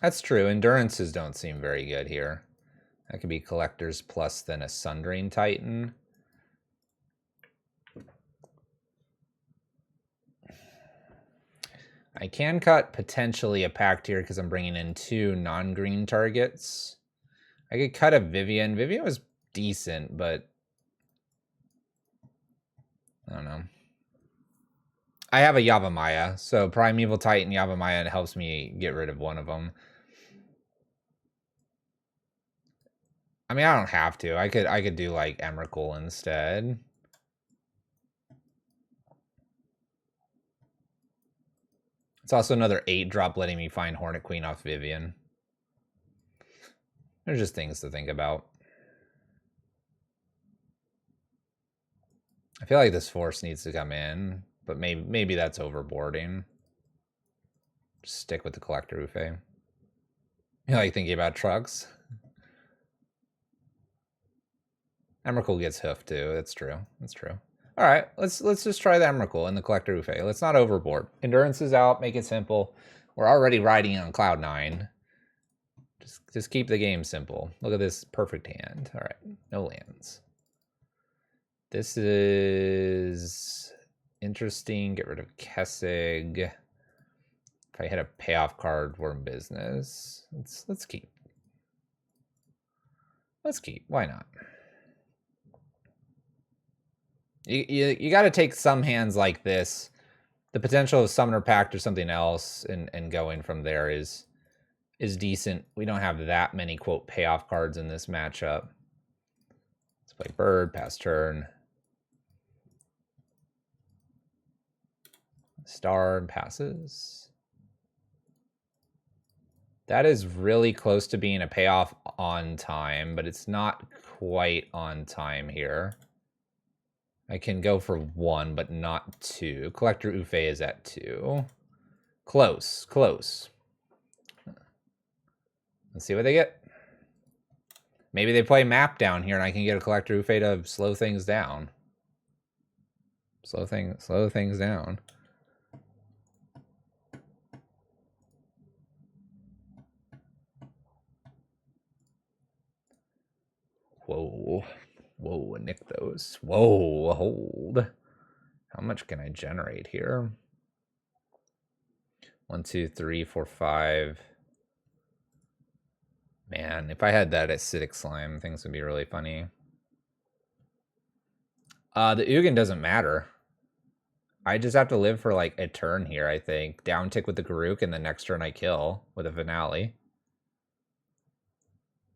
That's true. Endurances don't seem very good here. That could be collectors plus then a Sundering Titan. I can cut potentially a Pact here because I'm bringing in 2 non-green targets. I could cut a Vivian. Vivian was decent, but I don't know. I have a Yavimaya, so Primeval Titan, Yavimaya, it helps me get rid of one of them. I mean, I don't have to. I could do like Emrakul instead. It's also another 8-drop letting me find Hornet Queen off Vivian. There's just things to think about. I feel like this force needs to come in, but maybe that's overboarding. Just stick with the collector Ufe. You like thinking about trucks? Emrakul gets HOOF too. That's true. That's true. All right, let's just try the Emrakul and the collector Ufe. Let's not overboard. Endurance is out. Make it simple. We're already riding on cloud 9. Just keep the game simple. Look at this perfect hand. All right, no lands. This is interesting. Get rid of Kessig. If I hit a payoff card, we're in business. Let's keep. Let's keep. Why not? You got to take some hands like this. The potential of Summoner Pact or something else and going from there is decent. We don't have that many, quote, payoff cards in this matchup. Let's play Bird, pass turn. Star and passes. That is really close to being a payoff on time, but it's not quite on time here. I can go for 1, but not 2. Collector HOOF is at 2. Close, close. Let's see what they get. Maybe they play map down here and I can get a Collector HOOF to slow things down. Slow things down. Whoa. Whoa, nick those. Whoa, hold. How much can I generate here? 1, 2, 3, 4, 5. Man, if I had that acidic slime, things would be really funny. The Ugin doesn't matter. I just have to live for like a turn here, I think. Down tick with the Garruk, and the next turn I kill with a finale.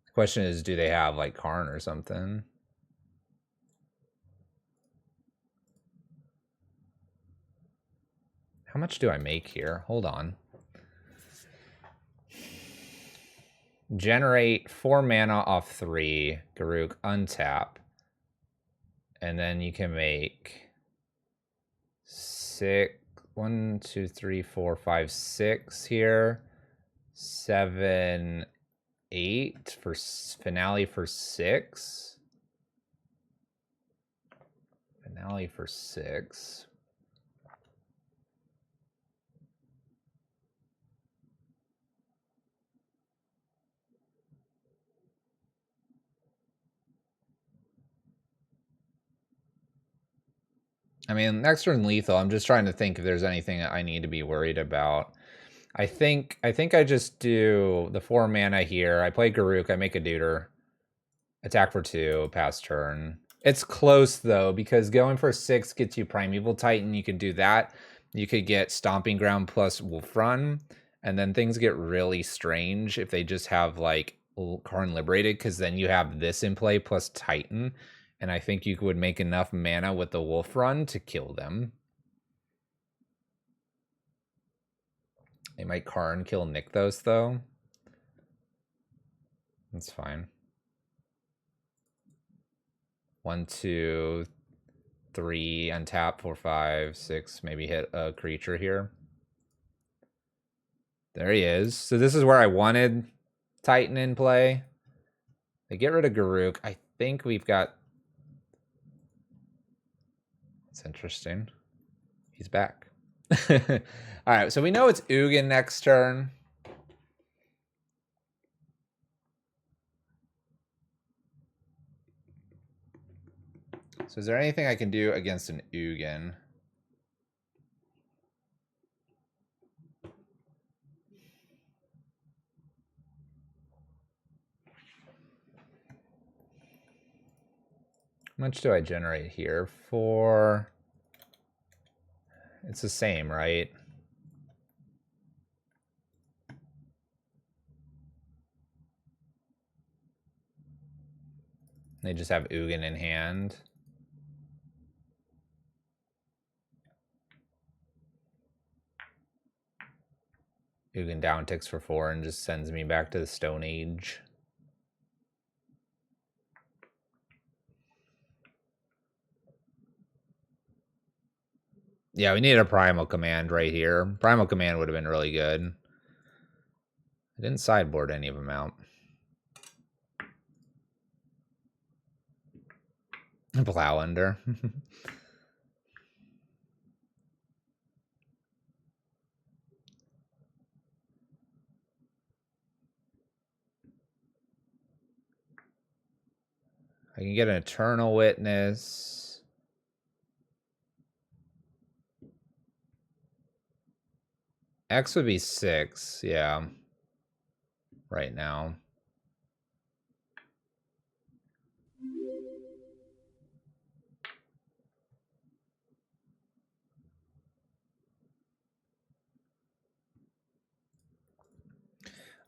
The question is, do they have like Karn or something? How much do I make here? Hold on. Generate 4 mana off 3. Garruk, untap. And then you can make 6. 1, 2, 3, 4, 5, 6 here. 7, 8 for finale for 6. Finale for 6. I mean, next turn lethal. I'm just trying to think if there's anything that I need to be worried about. I think I just do the 4 mana here. I play Garruk. I make a Deuter. Attack for 2. Pass turn. It's close though, because going for 6 gets you Primeval Titan. You could do that. You could get Stomping Ground plus Wolf Run, and then things get really strange if they just have like Karn Liberated, because then you have this in play plus Titan. And I think you would make enough mana with the Wolf Run to kill them. They might Karn kill Nykthos, though. That's fine. 1, 2, 3, untap, 4, 5, 6. Maybe hit a creature here. There he is. So this is where I wanted Titan in play. They get rid of Garruk. I think we've got... It's interesting. He's back. All right, so we know it's Ugin next turn. So is there anything I can do against an Ugin? How much do I generate here? 4. It's the same, right? They just have Ugin in hand. Ugin down ticks for 4 and just sends me back to the Stone Age. Yeah, we need a Primal Command right here. Primal Command would have been really good. I didn't sideboard any of them out. Plow under. I can get an Eternal Witness. X would be 6, yeah. Right now.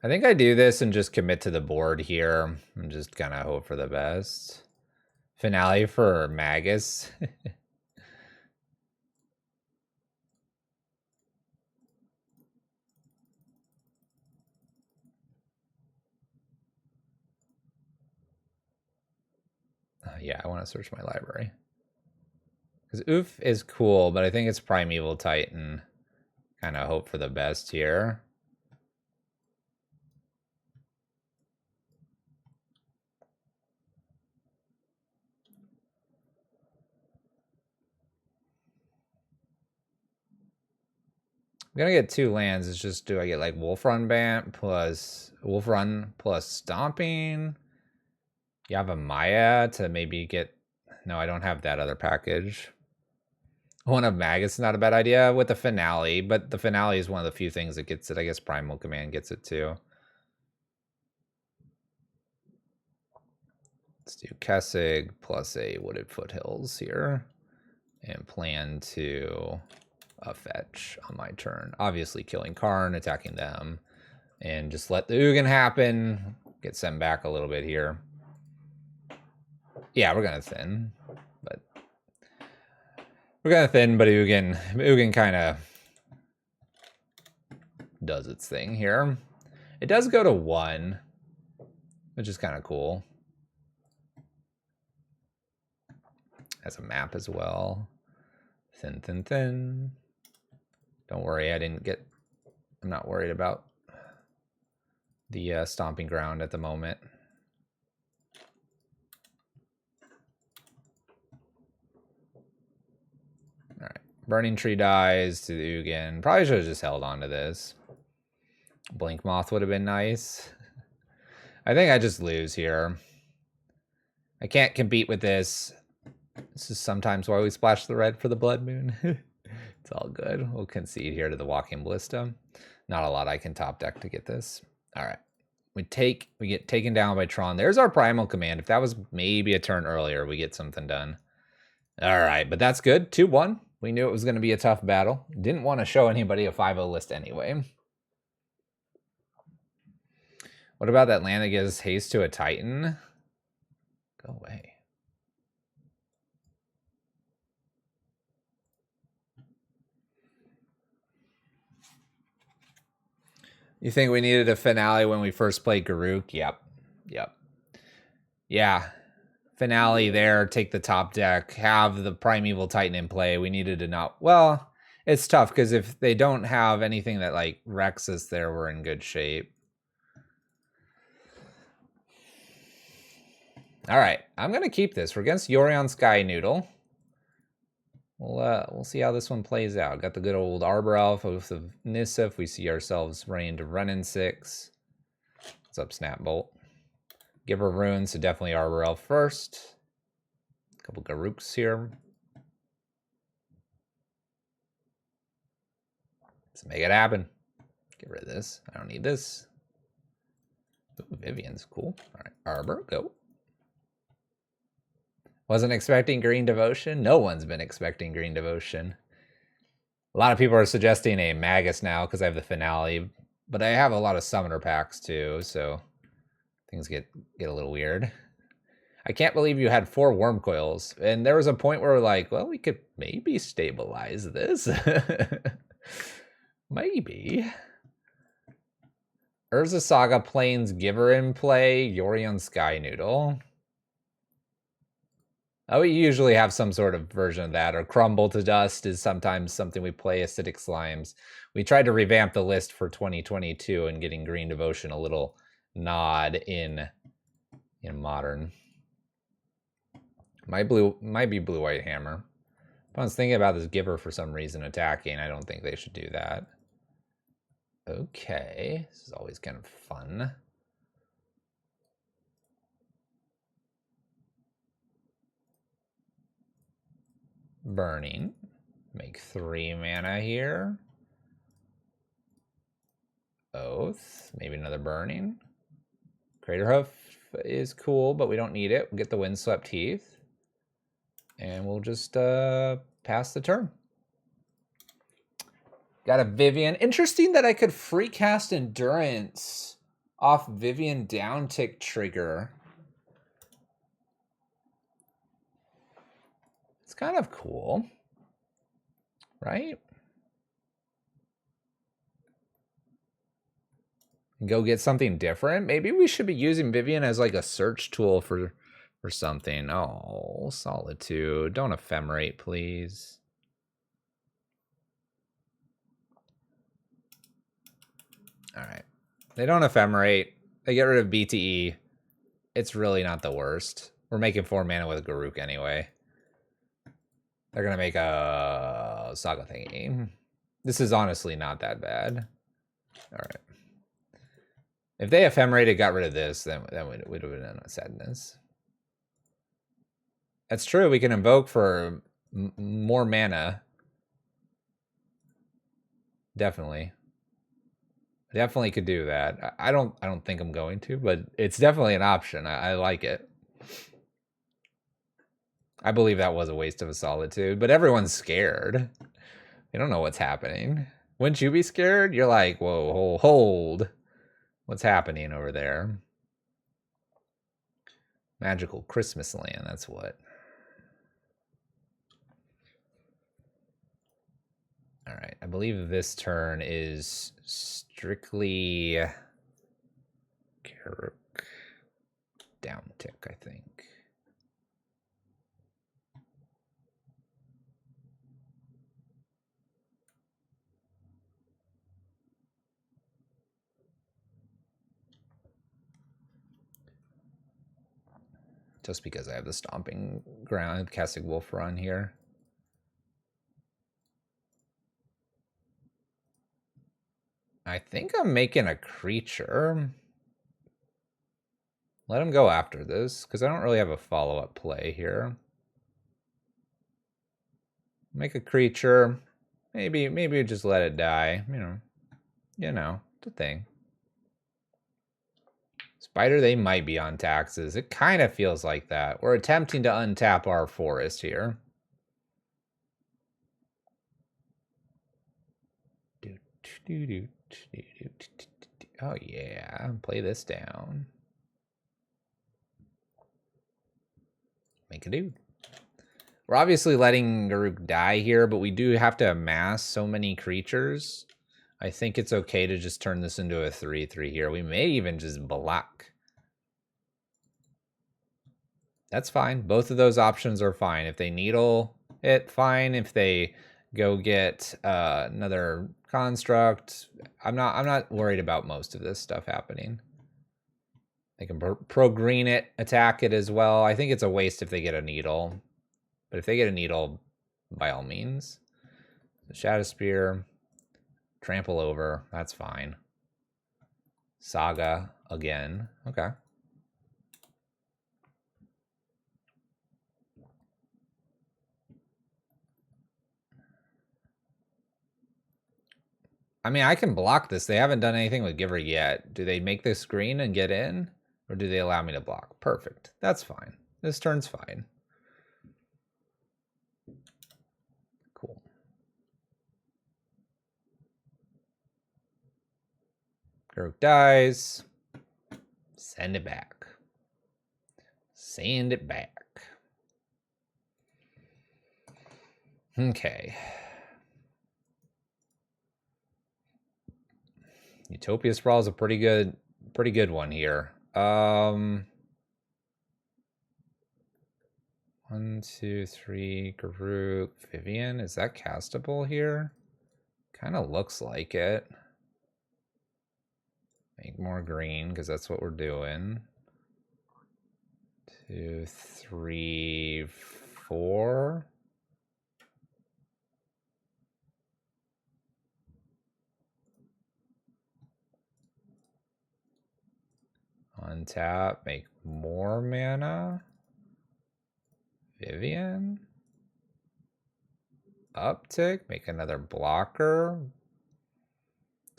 I think I do this and just commit to the board here. I'm just gonna hope for the best. Finale for Magus. Yeah, I want to search my library. Because HOOF is cool, but I think it's Primeval Titan. Kind of hope for the best here. I'm gonna get 2 lands. It's just, do I get like Wolf Run plus Stomping? You have a Maya to maybe get. No, I don't have that other package. One of Magus is not a bad idea with the Finale, but the Finale is one of the few things that gets it. I guess Primal Command gets it too. Let's do Kessig plus a Wooded Foothills here. And plan to fetch on my turn. Obviously killing Karn, attacking them. And just let the Ugin happen. Get sent back a little bit here. Yeah, we're going to thin. But Ugin kind of does its thing here. It does go to 1, which is kind of cool. Has a map as well. Thin, thin, thin. Don't worry, I'm not worried about the stomping ground at the moment. All right, Burning Tree dies to the Ugin. Probably should have just held on to this. Blink Moth would have been nice. I think I just lose here. I can't compete with this. This is sometimes why we splash the red for the Blood Moon. It's all good. We'll concede here to the Walking Ballista. Not a lot I can top deck to get this. All right. We get taken down by Tron. There's our Primal Command. If that was maybe a turn earlier, we get something done. All right, but that's good. 2-1. We knew it was going to be a tough battle. Didn't want to show anybody a 5-0 list anyway. What about that land that gives haste to a Titan? Go away. You think we needed a Finale when we first played Garruk? Yep. Yeah. Finale there, take the top deck, have the Primeval Titan in play. We needed to not... Well, it's tough because if they don't have anything that like wrecks us there, we're in good shape. All right, I'm going to keep this. We're against Yorion Sky Noodle. We'll see how this one plays out. Got the good old Arbor Elf with the Nissa if we see ourselves running to run in 6. What's up, Snapbolt? Give her runes, so definitely Arbor Elf first. A couple Garruks here. Let's make it happen. Get rid of this. I don't need this. Ooh, Vivian's cool. All right, Arbor, go. Wasn't expecting Green Devotion. No one's been expecting Green Devotion. A lot of people are suggesting a Magus now because I have the Finale, but I have a lot of Summoner packs too, so things get a little weird. I can't believe you had 4 Worm Coils, and there was a point where we're like, well, we could maybe stabilize this. Maybe. Urza Saga Plains Giver in play, Yorion Sky Noodle. Oh, we usually have some sort of version of that, or Crumble to Dust is sometimes something we play. Acidic Slimes. We tried to revamp the list for 2022 and getting Green Devotion a little nod in Modern. Might be Blue-White Hammer. If I was thinking about this Giver for some reason attacking, I don't think they should do that. Okay, this is always kind of fun. Burning. Make 3 mana here. Oath. Maybe another burning. Crater Hoof is cool, but we don't need it. We'll get the Windswept Heath. And we'll just pass the turn. Got a Vivian. Interesting that I could free cast Endurance off Vivian down tick trigger. It's kind of cool, right? Go get something different. Maybe we should be using Vivian as like a search tool for something. Oh, Solitude. Don't ephemerate, please. All right. They don't ephemerate. They get rid of BTE. It's really not the worst. We're making 4 mana with Garruk anyway. They're going to make a Saga thingy. This is honestly not that bad. All right. If they ephemerated, got rid of this, then we'd have been in a sadness. That's true. We can invoke for more mana. Definitely. Definitely could do that. I don't think I'm going to, but it's definitely an option. I like it. I believe that was a waste of a Solitude, but everyone's scared. They don't know what's happening. Wouldn't you be scared? You're like, whoa, hold. What's happening over there? Magical Christmas land, that's what. All right, I believe this turn is strictly Garruk down tick, I think. Just because I have the Stomping Ground, Casting Wolf run here. I think I'm making a creature. Let him go after this, because I don't really have a follow-up play here. Make a creature. Maybe just let it die. You know, the thing. Spider, they might be on taxes. It kind of feels like that. We're attempting to untap our forest here. Oh yeah, play this down. Make a dude. We're obviously letting Garruk die here, but we do have to amass so many creatures. I think it's okay to just turn this into a 3/3 here. We may even just block. That's fine. Both of those options are fine. If they needle it, fine. If they go get another construct, I'm not worried about most of this stuff happening. They can pro green it, attack it as well. I think it's a waste if they get a needle, but if they get a needle, by all means. The Shadow Spear, trample over. That's fine. Saga again. Okay. I mean, I can block this. They haven't done anything with Giver yet. Do they make this green and get in? Or do they allow me to block? Perfect. That's fine. This turn's fine. Cool. Garruk dies. Send it back. Send it back. Okay. Utopia Sprawl is a pretty good one here. 1, 2, 3, Garruk, Vivian. Is that castable here? Kind of looks like it. Make more green, because that's what we're doing. 2, 3, 4. Untap, make more mana. Vivian. Uptick, make another blocker.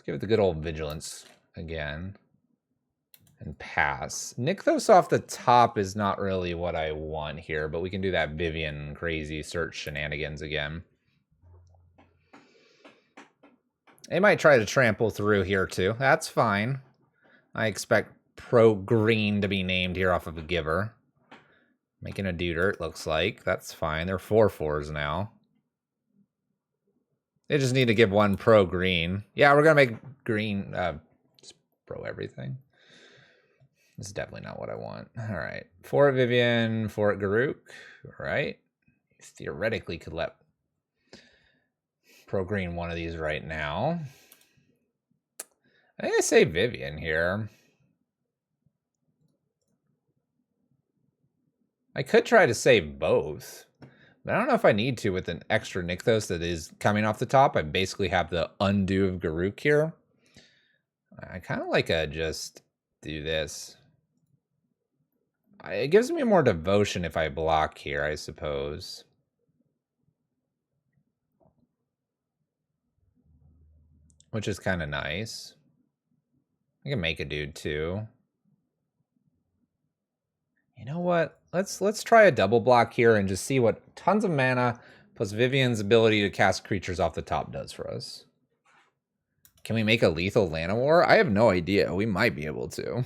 give it the good old vigilance again. And pass. Nykthos off the top is not really what I want here, but we can do that Vivian crazy search shenanigans again. They might try to trample through here too. That's fine. I expect pro green to be named here off of a giver. Making a deuter, it looks like. That's fine. They're 4/4s now. They just need to give one pro green. Yeah, we're going to make green pro everything. This is definitely not what I want. All right. 4 at Vivian, 4 at Garuk. All right. Theoretically could let pro green one of these right now. I think I say Vivian here. I could try to save both, but I don't know if I need to with an extra Nykthos that is coming off the top. I basically have the undo of Garuk here. I kind of like a just do this. It gives me more devotion if I block here, I suppose. Which is kind of nice. I can make a dude too. You know what? Let's try a double block here and just see what tons of mana plus Vivian's ability to cast creatures off the top does for us. Can we make a lethal Llanowar? I have no idea. We might be able to.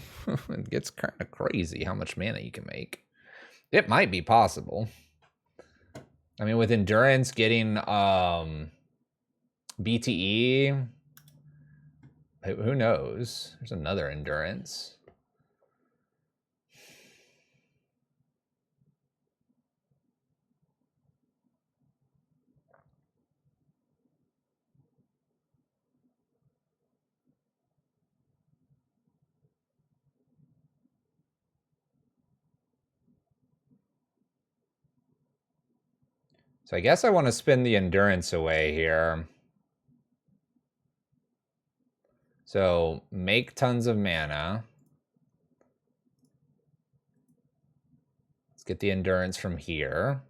It gets kind of crazy how much mana you can make. It might be possible. I mean, with Endurance getting BTE, who knows? There's another Endurance. So I guess I want to spin the Endurance away here. So make tons of mana. Let's get the Endurance from here.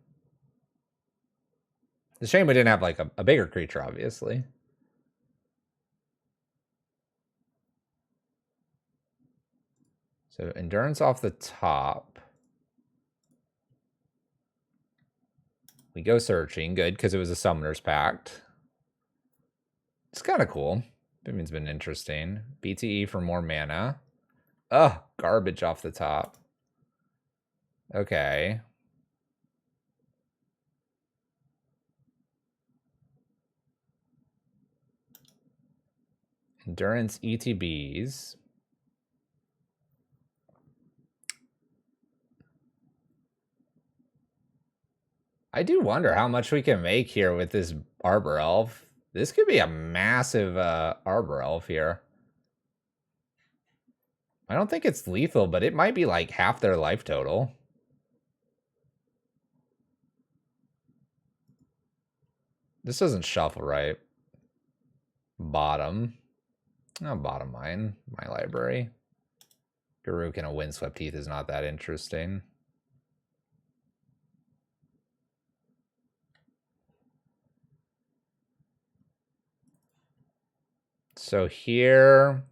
It's a shame we didn't have like a bigger creature, obviously. So Endurance off the top. We go searching, good, because it was a Summoner's Pact. It's kind of cool. Vivian's been interesting. BTE for more mana. Ugh, garbage off the top. Okay. Endurance ETBs. I do wonder how much we can make here with this Arbor Elf. This could be a massive Arbor Elf here. I don't think it's lethal, but it might be like half their life total. This doesn't shuffle right. Bottom. Oh, bottom mine. My library. Garuk and a Windswept Heath is not that interesting. So here,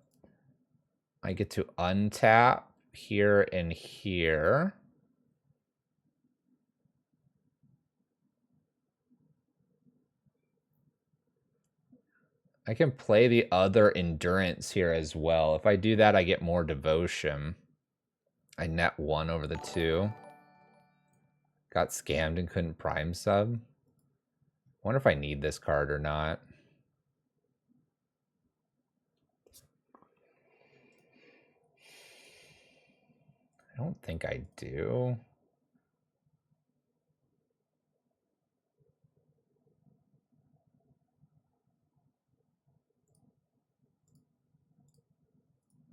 I get to untap here and here. I can play the other Endurance here as well. If I do that, I get more devotion. I net 1 over the 2. Got scammed and couldn't prime sub. Wonder if I need this card or not. I don't think I do.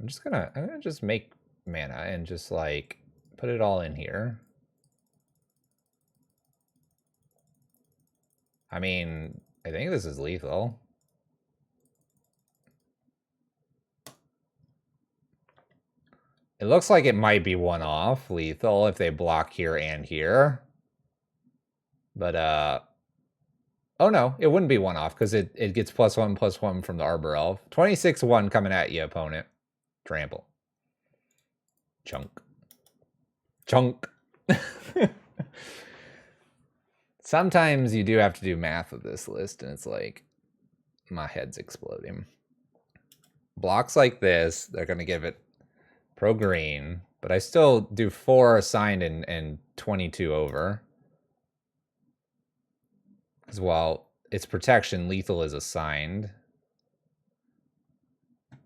I'm gonna just make mana and just like put it all in here. I mean, I think this is lethal. It looks like it might be one-off lethal if they block here and here. But Oh no, it wouldn't be 1 off because it gets +1/+1 from the Arbor Elf. 26-1 coming at you, opponent. Trample. Chunk. Chunk. Sometimes you do have to do math with this list, and it's like, my head's exploding. Blocks like this, they're going to give it pro green, but I still do 4 assigned and 22 over. Because while it's protection, lethal is assigned.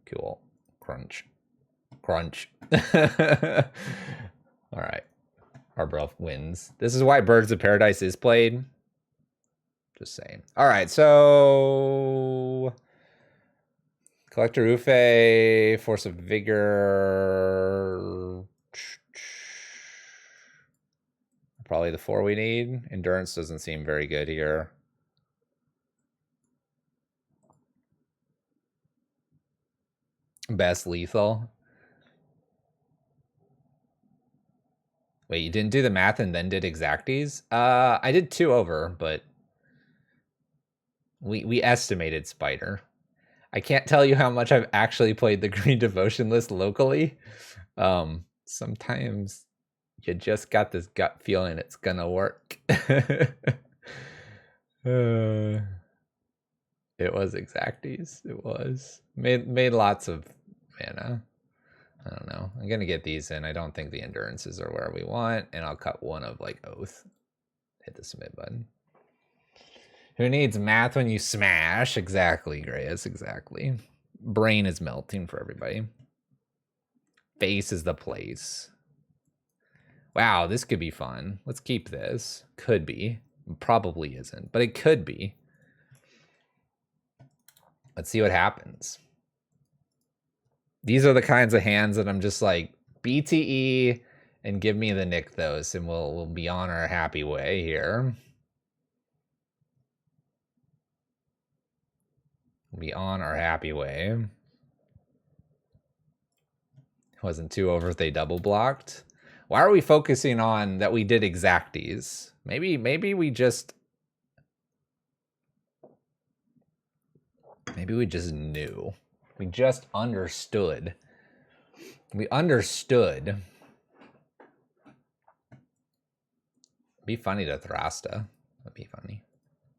Cool. Crunch. Crunch. All right. Arbor Elf wins. This is why Birds of Paradise is played. Just saying. All right, so Collector HOOF, Force of Vigor. Probably the 4 we need. Endurance doesn't seem very good here. Best lethal. Wait, you didn't do the math and then did exacties? I did 2 over, but we estimated Spider. I can't tell you how much I've actually played the Green Devotion list locally. Sometimes you just got this gut feeling it's gonna work. It was exacties. It was. Made lots of mana. I don't know. I'm gonna get these in. I don't think the endurances are where we want, and I'll cut 1 of like Oath. Hit the submit button. Who needs math when you smash? Exactly, Greyas, exactly. Brain is melting for everybody. Face is the place. Wow, this could be fun. Let's keep this. Could be. Probably isn't, but it could be. Let's see what happens. These are the kinds of hands that I'm just like, BTE and give me the Nykthos, and we'll be on our happy way here. We'll be on our happy way. It wasn't 2 over if they double blocked. Why are we focusing on that we did exacties? Maybe we just knew. We just understood. We understood. Be funny to Thrasta. That'd be funny.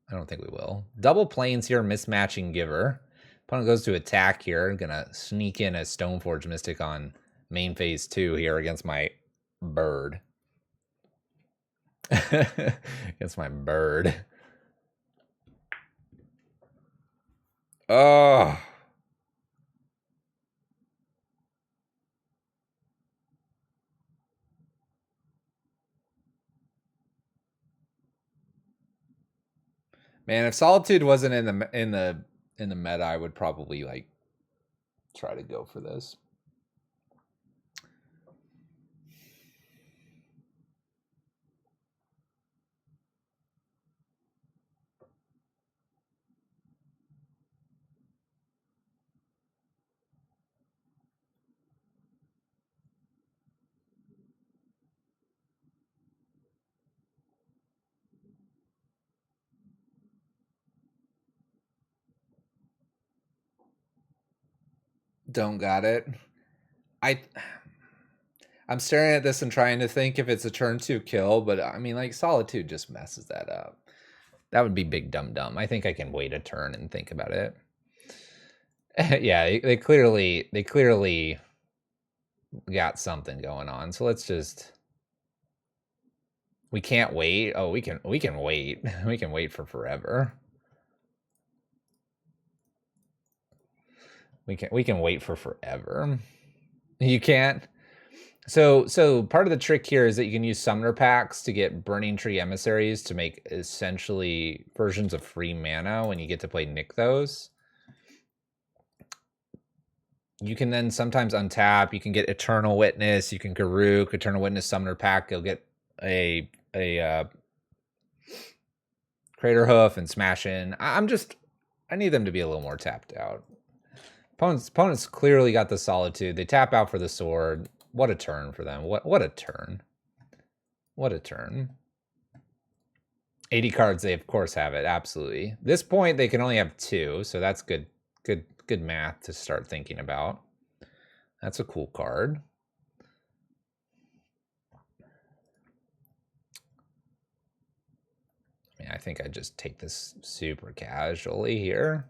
I don't think we will. Double planes here, mismatching Giver. Opponent goes to attack here. Gonna sneak in a Stoneforge Mystic on main phase 2 here against my bird. Against my bird. Oh. Man, if Solitude wasn't in the meta, I would probably like try to go for this. Don't got it. I'm staring at this and trying to think if it's a turn 2 kill, but I mean, like, Solitude just messes that up. That would be big dumb. I think I can wait a turn and think about it. Yeah, they clearly got something going on. So let's just. We can't wait. Oh, we can wait. We can wait for forever. We can wait for forever. You can't. So part of the trick here is that you can use summoner packs to get Burning Tree emissaries to make essentially versions of free mana when you get to play Nykthos. You can then sometimes untap. You can get Eternal Witness. You can Garruk, Eternal Witness, Summoner Pack. You'll get a Crater Hoof and Smash In. I need them to be a little more tapped out. Opponents clearly got the Solitude. They tap out for the sword. What a turn for them. What a turn. What a turn. 80 cards, they of course have it, absolutely. This point, they can only have 2, so that's good math to start thinking about. That's a cool card. I mean, I think I just take this super casually here.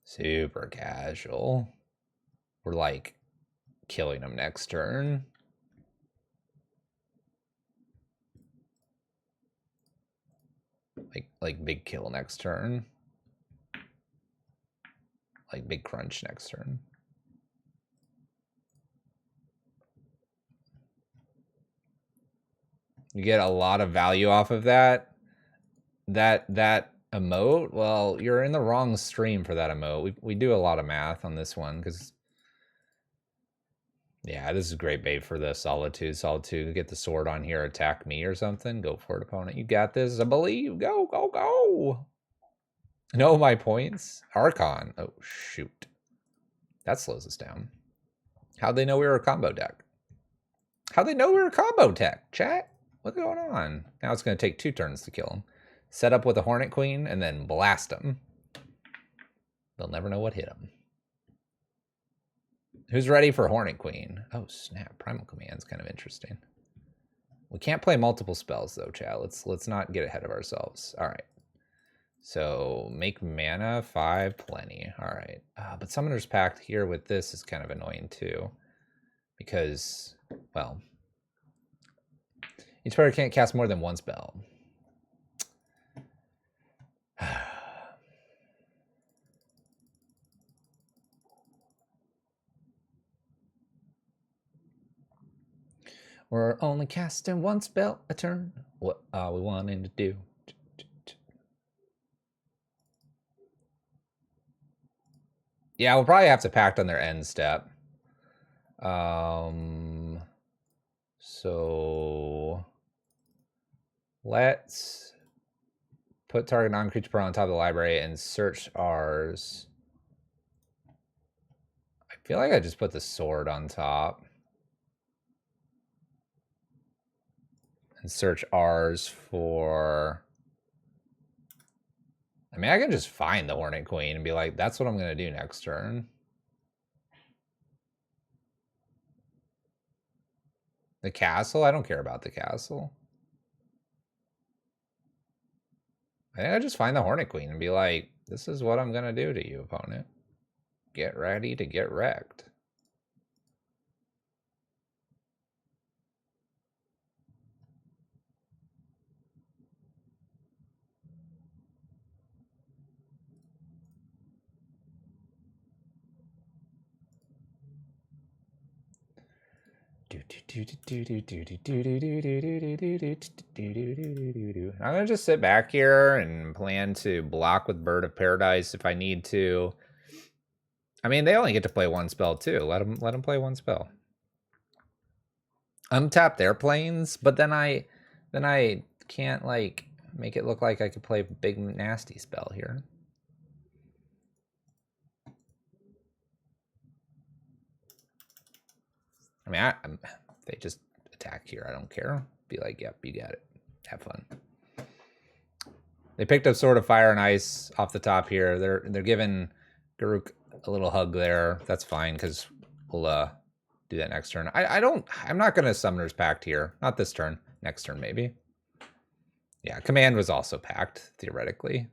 Super casual. We're like killing them next turn. Like big kill next turn. Like big crunch next turn. You get a lot of value off of that. That emote, well, you're in the wrong stream for that emote. We do a lot of math on this one because, yeah, this is great bait for the Solitude. Solitude, get the sword on here, attack me or something. Go for it, opponent. You got this, I believe. Go, go, go. No, my points. Archon. Oh, shoot. That slows us down. How'd they know we were a combo deck? How'd they know we were a combo deck, chat? What's going on? Now it's going to take 2 turns to kill him. Set up with a Hornet Queen and then blast him. They'll never know what hit him. Who's ready for Hornet Queen? Oh, snap. Primal Command's kind of interesting. We can't play multiple spells, though, chat. Let's not get ahead of ourselves. All right. So, make mana 5, plenty. All right. But Summoner's Pact here with this is kind of annoying, too. Because, well, each player can't cast more than 1 spell. We're only casting 1 spell a turn. What are we wanting to do? Yeah, we'll probably have to pact on their end step. So let's put target non-creature permanent on top of the library and search ours. I feel like I just put the sword on top. And search ours for... I mean, I can just find the Hornet Queen and be like, that's what I'm going to do next turn. The castle? I don't care about the castle. I think I just find the Hornet Queen and be like, this is what I'm going to do to you, opponent. Get ready to get wrecked. I'm gonna just sit back here and plan to block with Bird of Paradise if I need to. I mean, they only get to play 1 spell too. Let them play 1 spell. Untap their planes, but then I can't like make it look like I could play a big nasty spell here. I mean, they just attack here. I don't care. Be like, yep, you got it. Have fun. They picked up Sword of Fire and Ice off the top here. They're giving Garruk a little hug there. That's fine because we'll do that next turn. I'm not gonna Summoner's Pact here. Not this turn. Next turn maybe. Yeah, Command was also packed theoretically.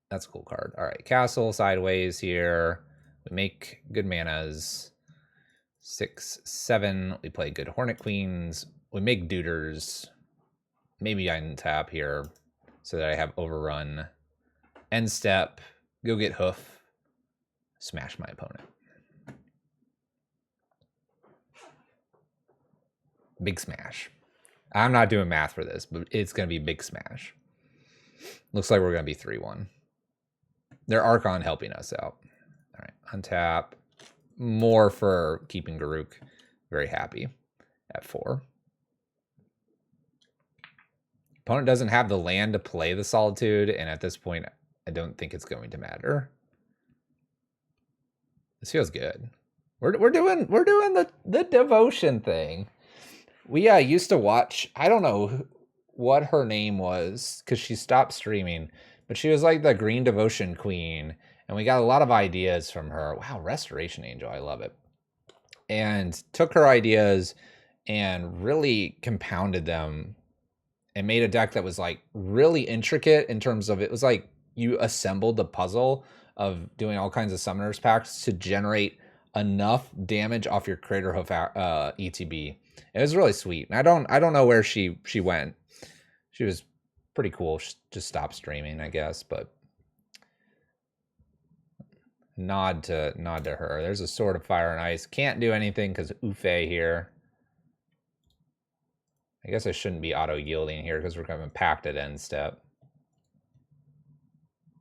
That's a cool card. All right, Castle sideways here. We make good manas. 6, 7. We play good Hornet Queens. We make Duders. Maybe I untap here so that I have Overrun. End step. Go get Hoof. Smash my opponent. Big smash. I'm not doing math for this, but it's going to be big smash. Looks like we're going to be 3-1. Their Archon helping us out. All right, untap. More for keeping Garruk very happy at 4. Opponent doesn't have the land to play the Solitude, and at this point, I don't think it's going to matter. This feels good. We're doing the devotion thing. We used to watch. I don't know what her name was because she stopped streaming, but she was like the Green Devotion Queen, and we got a lot of ideas from her. Wow, Restoration Angel, I love it. And took her ideas and really compounded them and made a deck that was like really intricate in terms of, it was like you assembled the puzzle of doing all kinds of summoners packs to generate enough damage off your Crater Hoof ETB. It was really sweet. And I don't know where she went. She was pretty cool. She just stopped streaming, I guess, but nod to her. There's a Sword of Fire and Ice. Can't do anything because HOOF here. I guess I shouldn't be auto-yielding here because we're coming packed at end step.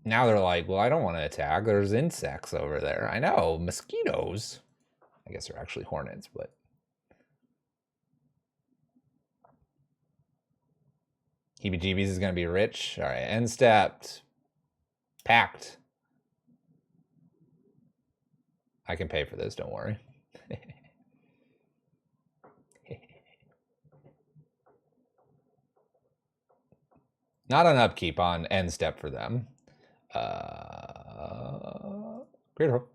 Now they're like, well, I don't want to attack. There's insects over there. I know, mosquitoes. I guess they're actually hornets, but... Heebie-jeebies is going to be rich. All right, end stepped. Packed. I can pay for this, don't worry. Not an upkeep on end step for them. Great hope.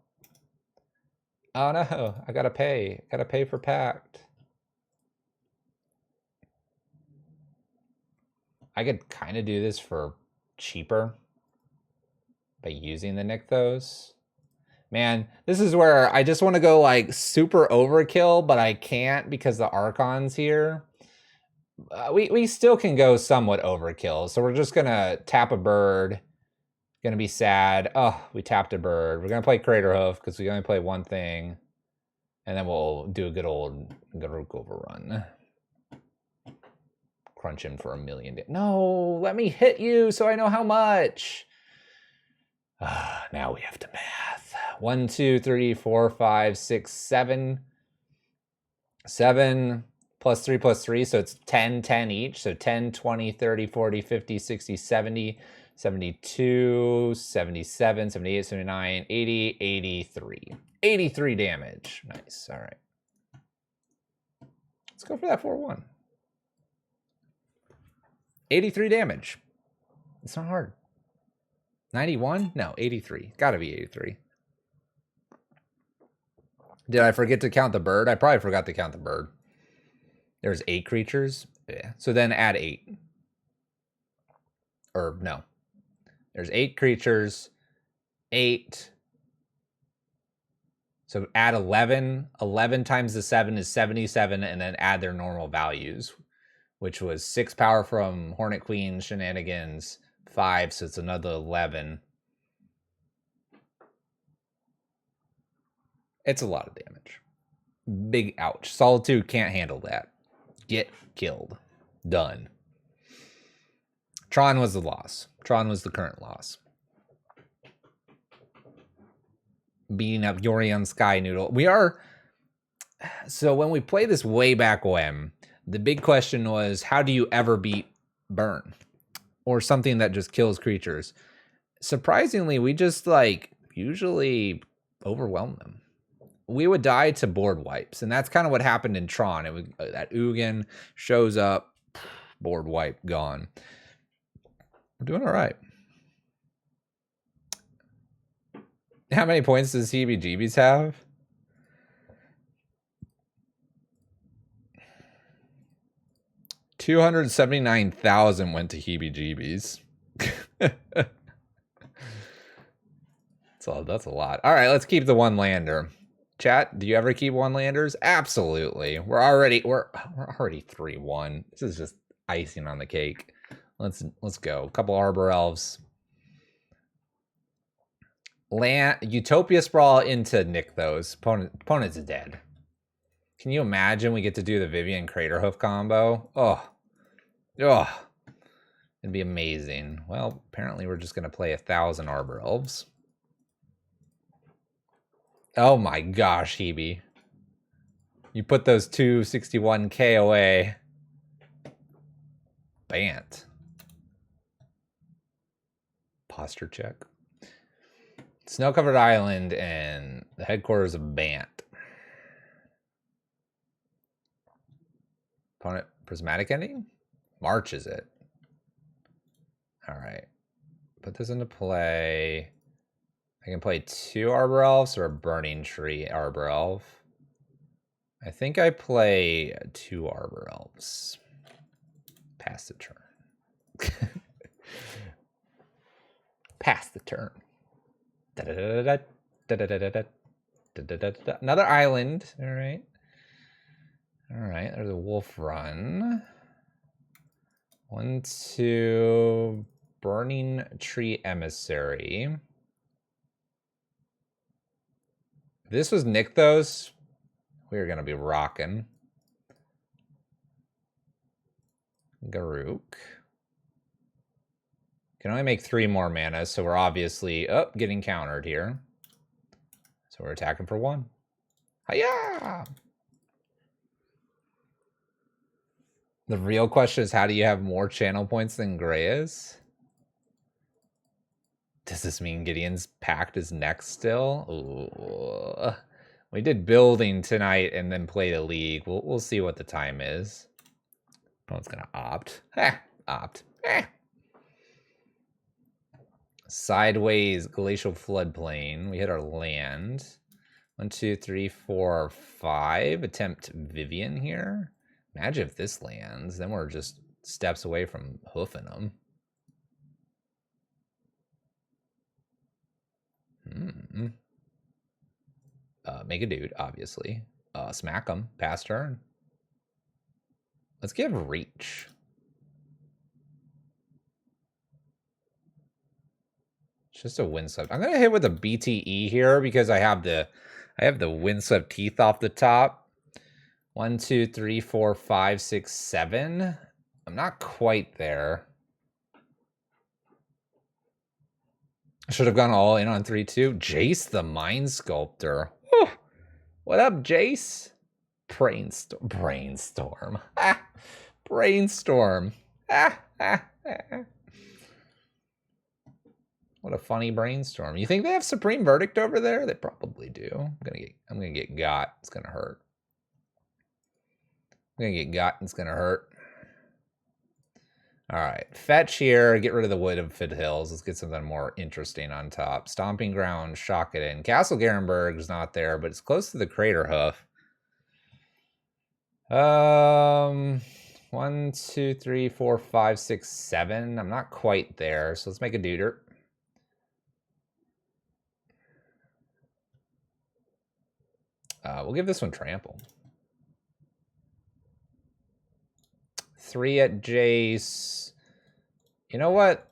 Oh no, I gotta pay. Gotta pay for packed. I could kind of do this for cheaper by using the Nykthos. Man, this is where I just want to go like super overkill, but I can't because the Archon's here. We still can go somewhat overkill, so we're just gonna tap a bird. Gonna be sad. Oh, we tapped a bird. We're gonna play Crater Hoof because we only play one thing, and then we'll do a good old Garuk overrun. Crunch him for 1 million. No, let me hit you so I know how much. Now we have to math. 1, 2, 3, 4, 5, 6, 7. 7 plus 3 plus 3, so it's 10, 10 each. So 10, 20, 30, 40, 50, 60, 70, 72, 77, 78, 79, 80, 83. 83 damage. Nice. All right. Let's go for that 4-1. 83 damage. It's not hard. 91? No, 83. Gotta be 83. Did I forget to count the bird? I probably forgot to count the bird. There's 8 creatures. Yeah. So then add 8. Or no. There's 8 creatures. 8. So add 11. 11 times the 7 is 77, and then add their normal values, which was 6 power from Hornet Queen shenanigans, 5, so it's another 11. It's a lot of damage. Big ouch. Solitude can't handle that. Get killed. Done. Tron was the loss. Tron was the current loss. Beating up Yorion Sky Noodle. We are... So when we play this way back when, the big question was, how do you ever beat Burn? Or something that just kills creatures? Surprisingly, we just, like, usually overwhelm them. We would die to board wipes, and that's kind of what happened in Tron. It would, that Ugin shows up, board wipe, gone. We're doing all right. How many points does Heebie-Jeebies have? $279,000 went to Heebie-Jeebies. That's a lot. All right, let's keep the one lander. Chat, do you ever keep one landers? Absolutely. We're already 3-1. This is just icing on the cake. Let's go. A couple Arbor Elves. Utopia Sprawl into Nykthos. Opponent's dead. Can you imagine we get to do the Vivian Crater Hoof combo? Oh. It'd be amazing. Well, apparently we're just going to play 1,000 Arbor Elves. Oh my gosh, Hebe. You put those 261k away. Bant. Posture check. Snow-covered island and the headquarters of Bant. Opponent prismatic ending? March is it? All right. Put this into play. I can play 2 Arbor Elves or a Burning Tree Arbor Elf. I think I play 2 Arbor Elves. Pass the turn. Pass the turn. Another island. All right. All right. There's a wolf run. 1, 2. Burning Tree Emissary. If this was Nykthos, we're going to be rocking. Garuk. Can only make 3 more mana, so we're obviously getting countered here. So we're attacking for 1. Hiya! The real question is, how do you have more channel points than Gray is? Does this mean Gideon's Pact is next still? Ooh. We did building tonight and then play the league. We'll see what the time is. Opponent's gonna opt. Opt. Sideways Glacial Floodplain. We hit our land. 1, 2, 3, 4, 5. Attempt Vivian here. Imagine if this lands, then we're just steps away from hoofing them. Make a dude, obviously. Smack them. Pass turn. Let's give reach. It's just a windswept. I'm gonna hit with a BTE here because I have the windswept teeth off the top. 1, 2, 3, 4, 5, 6, 7. I'm not quite there. I should have gone all in on 3-2. Jace the Mind Sculptor. Whew. What up, Jace? Brainstorm. Brainstorm. What a funny brainstorm. You think they have Supreme Verdict over there? They probably do. I'm gonna get got. It's gonna hurt. I'm gonna get got. It's gonna hurt. All right, fetch here. Get rid of the wood of Fid Hills. Let's get something more interesting on top. Stomping Ground. Shock it in. Castle Garenberg is not there, but it's close to the Crater Hoof. 1, 2, 3, 4, 5, 6, 7. I'm not quite there, so let's make a duder. We'll give this one trample. 3 at Jace. You know what?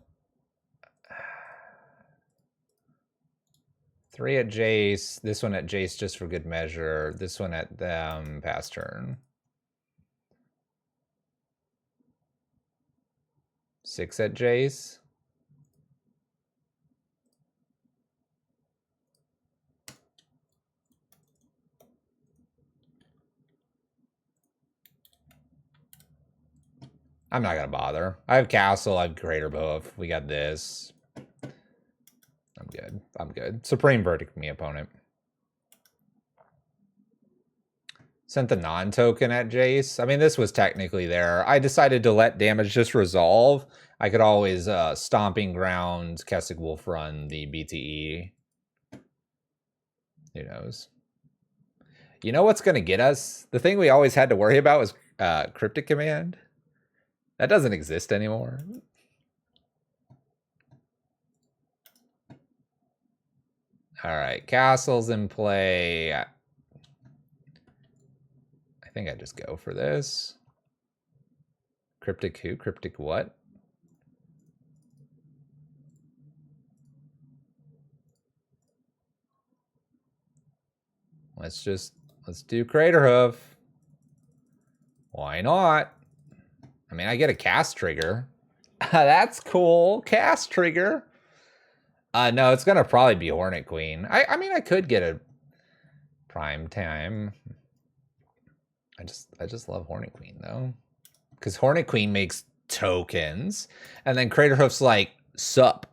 3 at Jace. This one at Jace just for good measure. This one at them. Pass turn. 6 at Jace. I'm not gonna bother. I have Castle, I have Crater Hoof. We got this. I'm good. I'm good. Supreme Verdict me, opponent. Sent the non-token at Jace. I mean, this was technically there. I decided to let damage just resolve. I could always Stomping Ground, Kessig Wolf run the BTE. Who knows? You know what's gonna get us? The thing we always had to worry about was Cryptic Command. That doesn't exist anymore. All right, Castle's in play. I think I just go for this. Cryptic who? Cryptic what? Let's do Crater Hoof. Why not? I mean, I get a cast trigger. That's cool. Cast trigger. No, it's gonna probably be Hornet Queen. I mean, I could get a prime time. I just love Hornet Queen though, because Hornet Queen makes tokens, and then Crater Hoof's like, sup.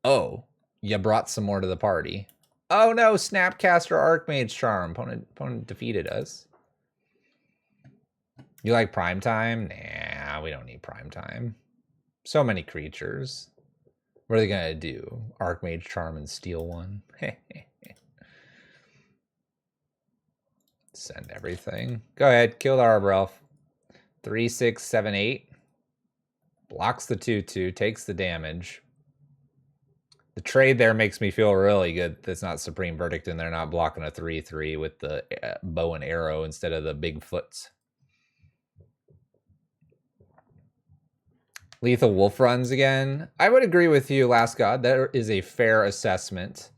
Oh, you brought some more to the party. Oh no, Snapcaster Archmage Charm. Opponent defeated us. You like prime time? Nah, we don't need prime time. So many creatures. What are they gonna do? Archmage Charm and steal one? Send everything. Go ahead, kill the Arbor Elf. 3, 6, 7, 8. Blocks the 2/2, takes the damage. The trade there makes me feel really good. That's not Supreme Verdict, and they're not blocking a 3/3 with the bow and arrow instead of the big foots. Lethal Wolf runs again. I would agree with you, Last God. That is a fair assessment.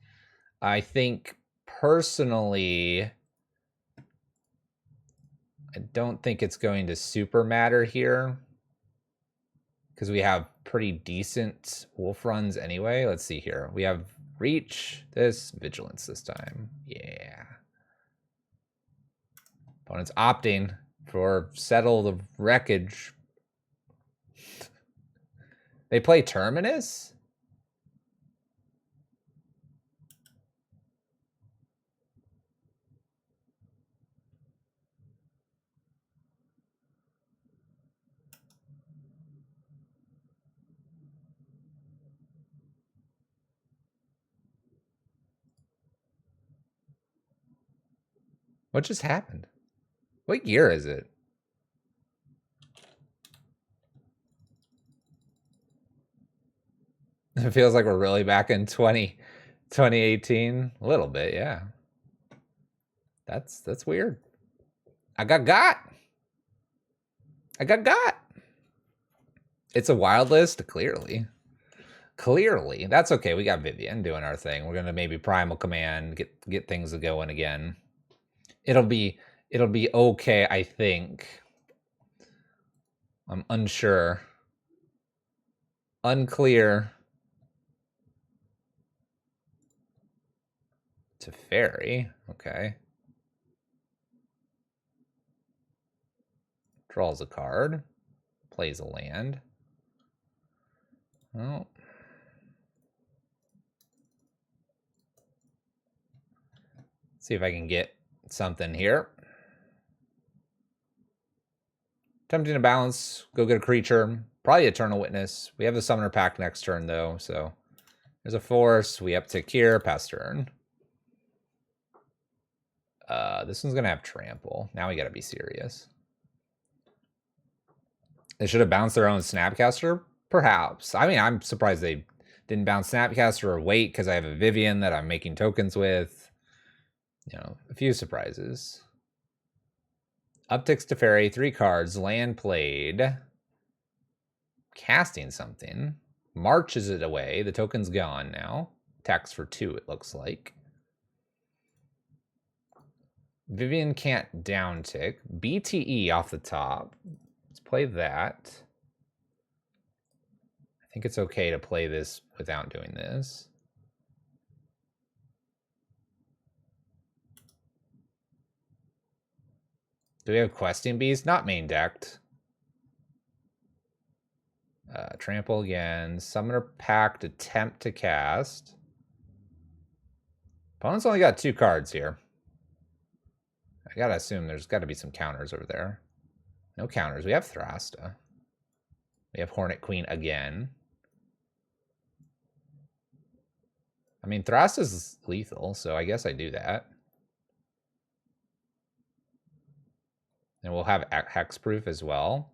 I think personally, I don't think it's going to super matter here because we have pretty decent wolf runs anyway. Let's see here. We have reach, this, vigilance this time. Yeah. Opponent's opting for settle the wreckage. They play Terminus? What just happened? What year is it? It feels like we're really back in 2018. A little bit, yeah. That's weird. I got. It's a wild list, clearly. Clearly. That's okay. We got Vivian doing our thing. We're gonna maybe Primal Command, get things going again. It'll be okay, I think. I'm unsure. Unclear. To Fairy. Okay. Draws a card. Plays a land. Oh. See if I can get something here. Attempting to balance. Go get a creature. Probably Eternal Witness. We have the Summoner Pact next turn, though, so there's a force. We uptick here. Pass turn. This one's going to have Trample. Now we got to be serious. They should have bounced their own Snapcaster? Perhaps. I mean, I'm surprised they didn't bounce Snapcaster or wait because I have a Vivian that I'm making tokens with. You know, a few surprises. Upticks to Fairy, 3 cards, land played. Casting something. Marches it away. The token's gone now. Attacks for 2, it looks like. Vivian can't downtick. BTE off the top. Let's play that. I think it's okay to play this without doing this. Do we have Questing Beast? Not main decked. Trample again. Summoner Pact, attempt to cast. Opponent's only got 2 cards here. I gotta assume there's gotta be some counters over there. No counters. We have Thrasta. We have Hornet Queen again. I mean, Thrasta's lethal, so I guess I do that. And we'll have Hexproof as well.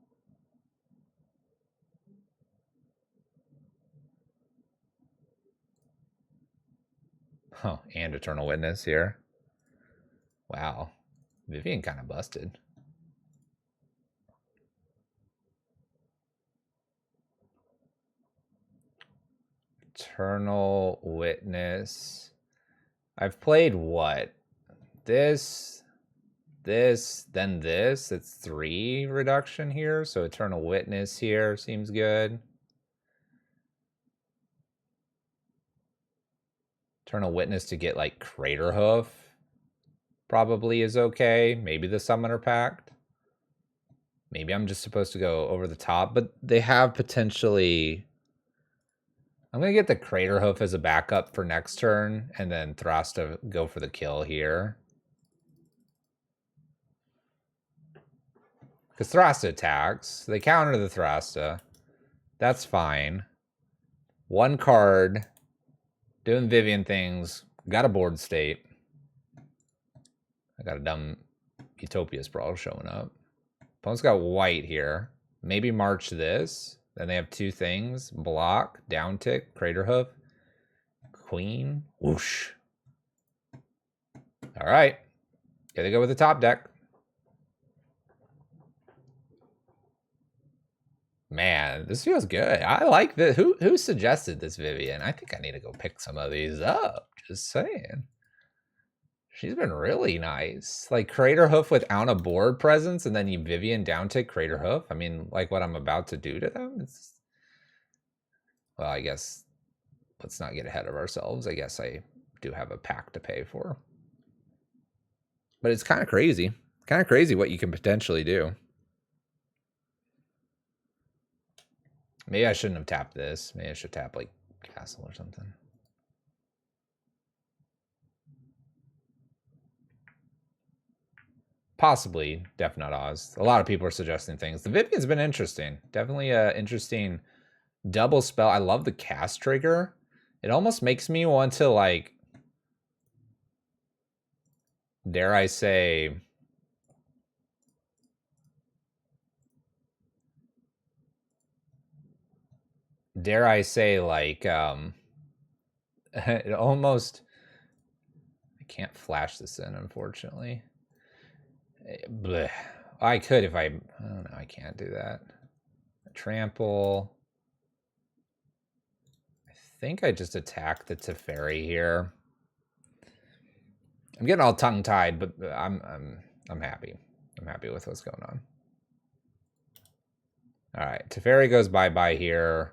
Oh, and Eternal Witness here. Wow. Vivian kind of busted. Eternal Witness. I've played what? This, then this. It's 3 reduction here. So Eternal Witness here seems good. Eternal Witness to get like Crater Hoof probably is okay. Maybe the Summoner Pact. Maybe I'm just supposed to go over the top, but they have potentially... I'm going to get the Crater Hoof as a backup for next turn, and then Thrasta go for the kill here. Because Thrasta attacks. They counter the Thrasta. That's fine. One card. Doing Vivian things. Got a board state. I got a dumb Utopia Sprawl showing up. Opponent's got white here. Maybe march this. Then they have two things. Block, down tick, Crater Hoof. Queen. Whoosh. All right. Gotta go with the top deck. Man, this feels good. I like this. Who suggested this, Vivian? I think I need to go pick some of these up. Just saying. She's been really nice. Like Crater Hoof without a board presence, and then you Vivian down to Crater Hoof. I mean, like what I'm about to do to them. It's... Well, I guess let's not get ahead of ourselves. I guess I do have a pack to pay for. But it's kind of crazy. Kind of crazy what you can potentially do. Maybe I shouldn't have tapped this. Maybe I should tap like Castle or something. Possibly Def Nut Oz. A lot of people are suggesting things. The Vivian's been interesting. Definitely a interesting double spell. I love the cast trigger. It almost makes me want to, like, dare I say, like, it almost, I can't flash this in, unfortunately. Blech. I could if I don't know, I can't do that. Trample. I think I just attack the Teferi here. I'm getting all tongue-tied, but I'm happy. I'm happy with what's going on. All right, Teferi goes bye-bye here.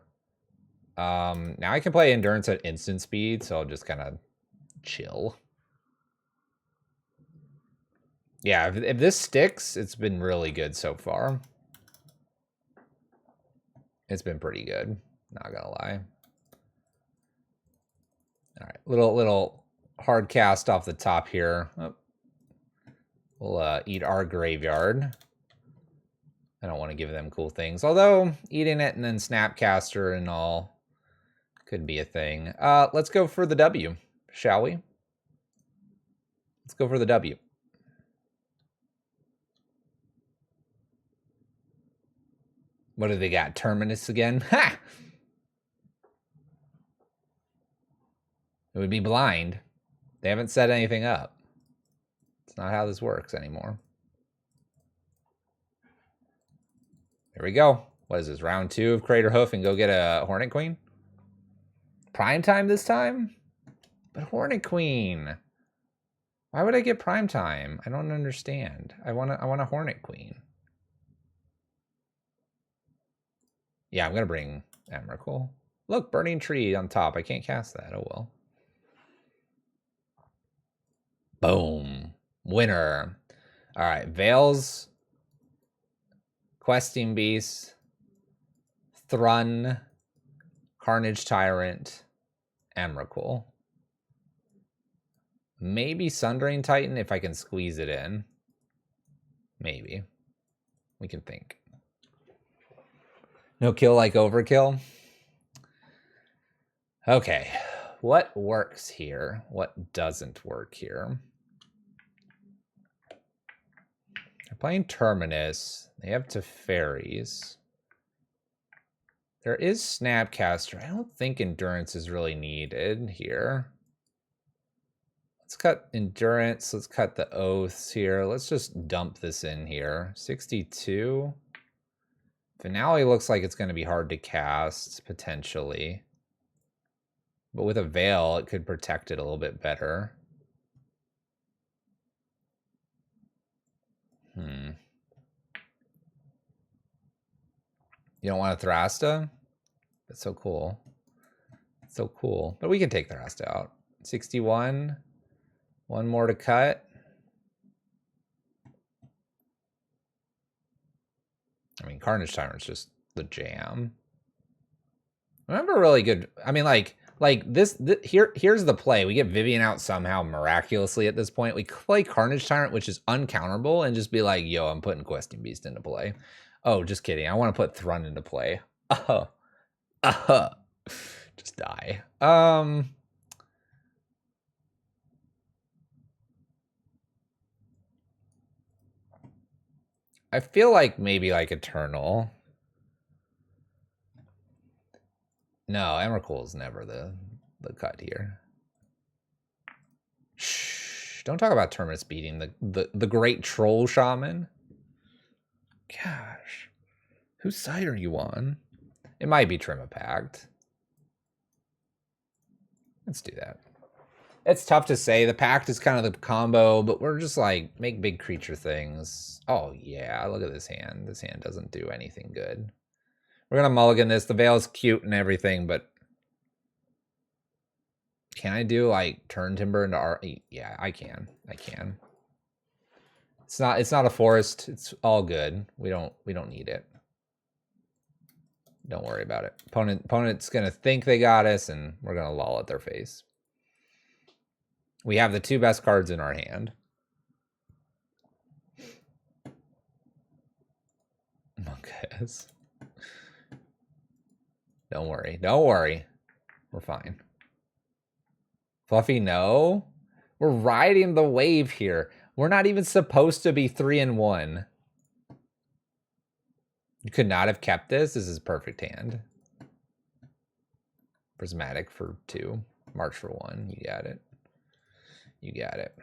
Now I can play Endurance at instant speed, so I'll just kind of chill. Yeah, if this sticks, it's been really good so far. It's been pretty good, not gonna lie. All right, little hard cast off the top here. Oh. We'll eat our graveyard. I don't want to give them cool things, although eating it and then Snapcaster and all could be a thing. Let's go for the W, shall we? Let's go for the W. What do they got? Terminus again? Ha! It would be blind. They haven't set anything up. It's not how this works anymore. Here we go. What is this? Round 2 of Crater Hoof and go get a Hornet Queen? Prime time this time? But Hornet Queen. Why would I get prime time? I don't understand. I want a Hornet Queen. Yeah, I'm gonna bring Emrakul. Look, Burning Tree on top. I can't cast that. Oh well. Boom. Winner. All right, Veils, Questing Beast, Thrun, Carnage Tyrant, Emrakul. Maybe Sundering Titan if I can squeeze it in. Maybe. We can think. No kill like overkill. Okay. What works here? What doesn't work here? They're playing Terminus. They have Teferis. There is Snapcaster. I don't think Endurance is really needed here. Let's cut Endurance. Let's cut the Oaths here. Let's just dump this in here. 62. Finale looks like it's going to be hard to cast, potentially. But with a Veil, it could protect it a little bit better. You don't want a Thrasta? That's so cool. That's so cool. But we can take Thrasta out. 61. One more to cut. I mean, Carnage Tyrant's just the jam. I remember really good. I mean, like, Like here's the play. We get Vivian out somehow miraculously at this point. We play Carnage Tyrant, which is uncounterable, and just be like, yo, I'm putting Questing Beast into play. Oh, just kidding. I want to put Thrun into play. Just die. I feel like maybe like Eternal. No, Emrakul is never the cut here. Shh! Don't talk about Terminus beating the great troll shaman. Gosh, whose side are you on? It might be Trimipact. Let's do that. It's tough to say. The Pact is kind of the combo, but we're just like, make big creature things. Oh, yeah. Look at this hand. This hand doesn't do anything good. We're going to mulligan this. The Veil is cute and everything, but can I do like Turn Timber into our... Yeah, I can. I can. It's not a forest. It's all good. We don't need it. Don't worry about it. Opponent's going to think they got us, and we're going to loll at their face. We have the two best cards in our hand. Okay. Don't worry. Don't worry. We're fine. Fluffy, no. We're riding the wave here. We're not even supposed to be 3-1. You could not have kept this. This is perfect hand. Prismatic for 2. March for 1. You got it. You got it.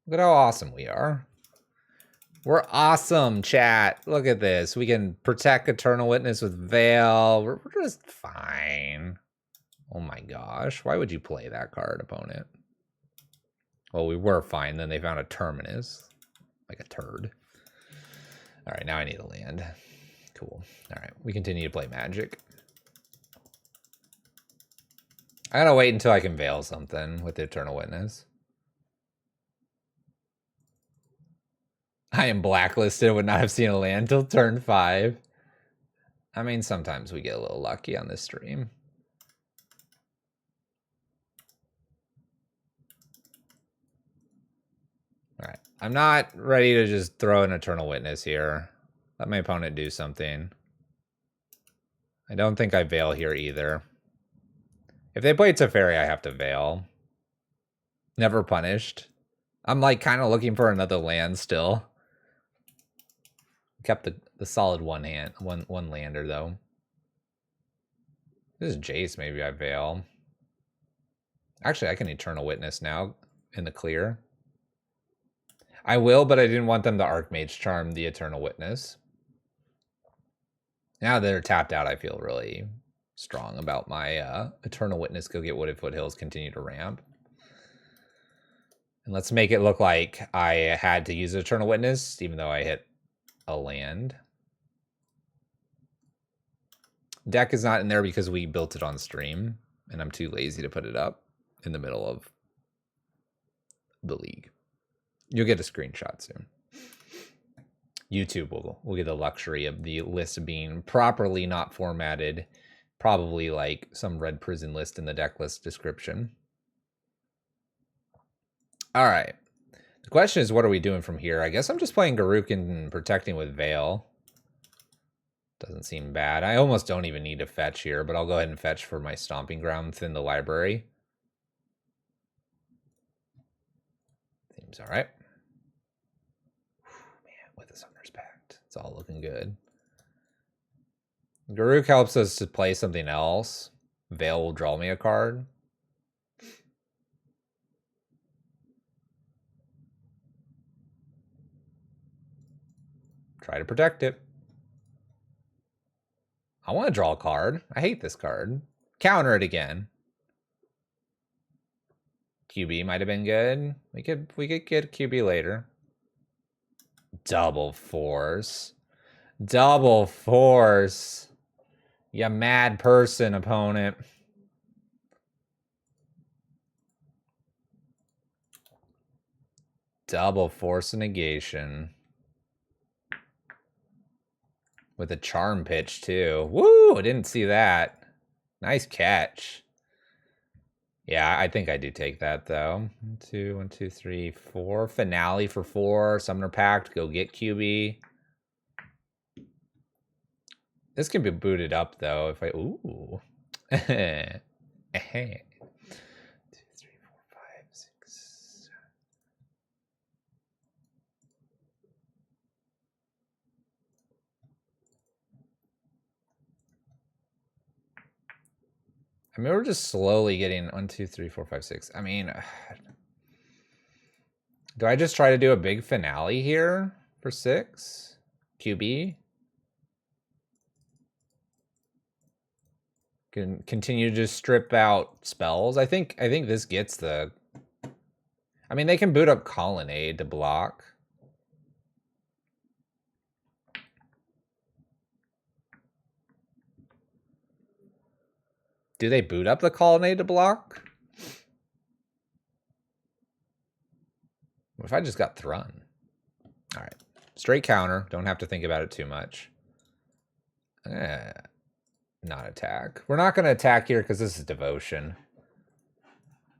Look at how awesome we are. We're awesome, chat. Look at this. We can protect Eternal Witness with Veil. We're just fine. Oh my gosh. Why would you play that card, opponent? Well, we were fine. Then they found a Terminus. Like a turd. All right, now I need a land. Cool. All right, we continue to play Magic. I gotta wait until I can Veil something with the Eternal Witness. I am blacklisted, would not have seen a land till turn 5. I mean, sometimes we get a little lucky on this stream. All right, I'm not ready to just throw an Eternal Witness here. Let my opponent do something. I don't think I Veil here either. If they play Teferi, I have to Veil. Never punished. I'm like kind of looking for another land still. Kept the solid one lander though. This is Jace, maybe I Veil. Actually, I can Eternal Witness now in the clear. I will, but I didn't want them to Archmage Charm the Eternal Witness. Now they're tapped out, I feel really strong about my Eternal Witness. Go get Wooded Foothills, continue to ramp. And let's make it look like I had to use Eternal Witness, even though I hit a land. Deck is not in there because we built it on stream, and I'm too lazy to put it up in the middle of the league. You'll get a screenshot soon. YouTube will get the luxury of the list being properly not formatted, probably like some red prison list in the deck list description. All right. The question is, what are we doing from here? I guess I'm just playing Garruk and protecting with Veil. Doesn't seem bad. I almost don't even need to fetch here, but I'll go ahead and fetch for my stomping ground within the library. Seems all right. Man, with the Summoner's Pact, it's all looking good. Garruk helps us to play something else. Veil will draw me a card. Try to protect it. I want to draw a card. I hate this card. Counter it again. QB might have been good. We could get QB later. Double force. Double force. You mad person, opponent. Double force negation. With a charm pitch, too. Woo! I didn't see that. Nice catch. Yeah, I think I do take that, though. 1, 2, 3, 4. Finale for 4. Summoner Pact. Go get QB. This can be booted up, though, if I... Ooh. 2, 3, 4, 5, 6. I mean, we're just slowly getting 1, 2, 3, 4, 5, 6. I mean, do I just try to do a big finale here for 6? QB? Can continue to just strip out spells. I think this gets the... I mean, they can boot up Colonnade to block. Do they boot up the Colonnade to block? What if I just got Thrun? All right. Straight counter. Don't have to think about it too much. Not attack. We're not going to attack here because this is Devotion.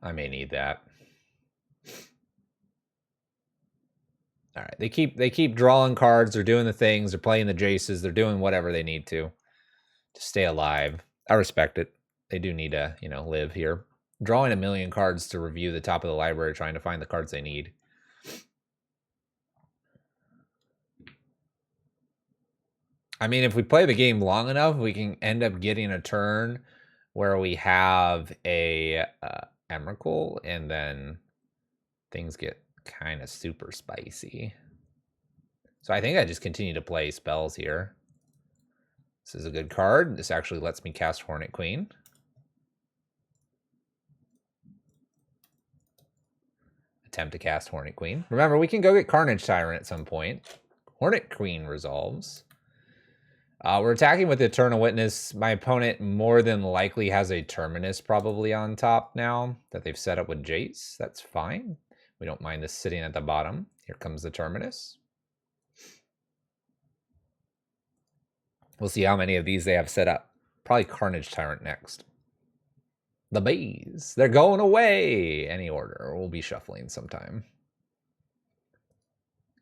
I may need that. All right. They keep drawing cards. They're doing the things. They're playing the Jaces. They're doing whatever they need to stay alive. I respect it. They do need to, live here. Drawing a million cards to review the top of the library, trying to find the cards they need. I mean, if we play the game long enough, we can end up getting a turn where we have a Emrakul, and then things get kind of super spicy. So I think I just continue to play spells here. This is a good card. This actually lets me cast Hornet Queen. Attempt to cast Hornet Queen. Remember, we can go get Carnage Tyrant at some point. Hornet Queen resolves. We're attacking with Eternal Witness. My opponent more than likely has a Terminus probably on top now that they've set up with Jace. That's fine. We don't mind this sitting at the bottom. Here comes the Terminus. We'll see how many of these they have set up. Probably Carnage Tyrant next. The bees. They're going away. Any order. We'll be shuffling sometime.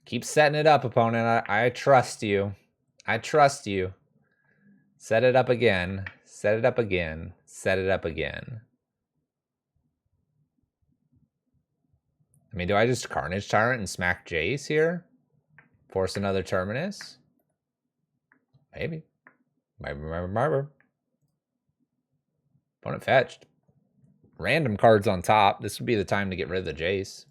Keep setting it up, opponent. I trust you. I trust you. Set it up again. Set it up again. Set it up again. I mean, do I just Carnage Tyrant and smack Jace here? Force another Terminus? Maybe. Opponent fetched. Random cards on top. This would be the time to get rid of the Jace.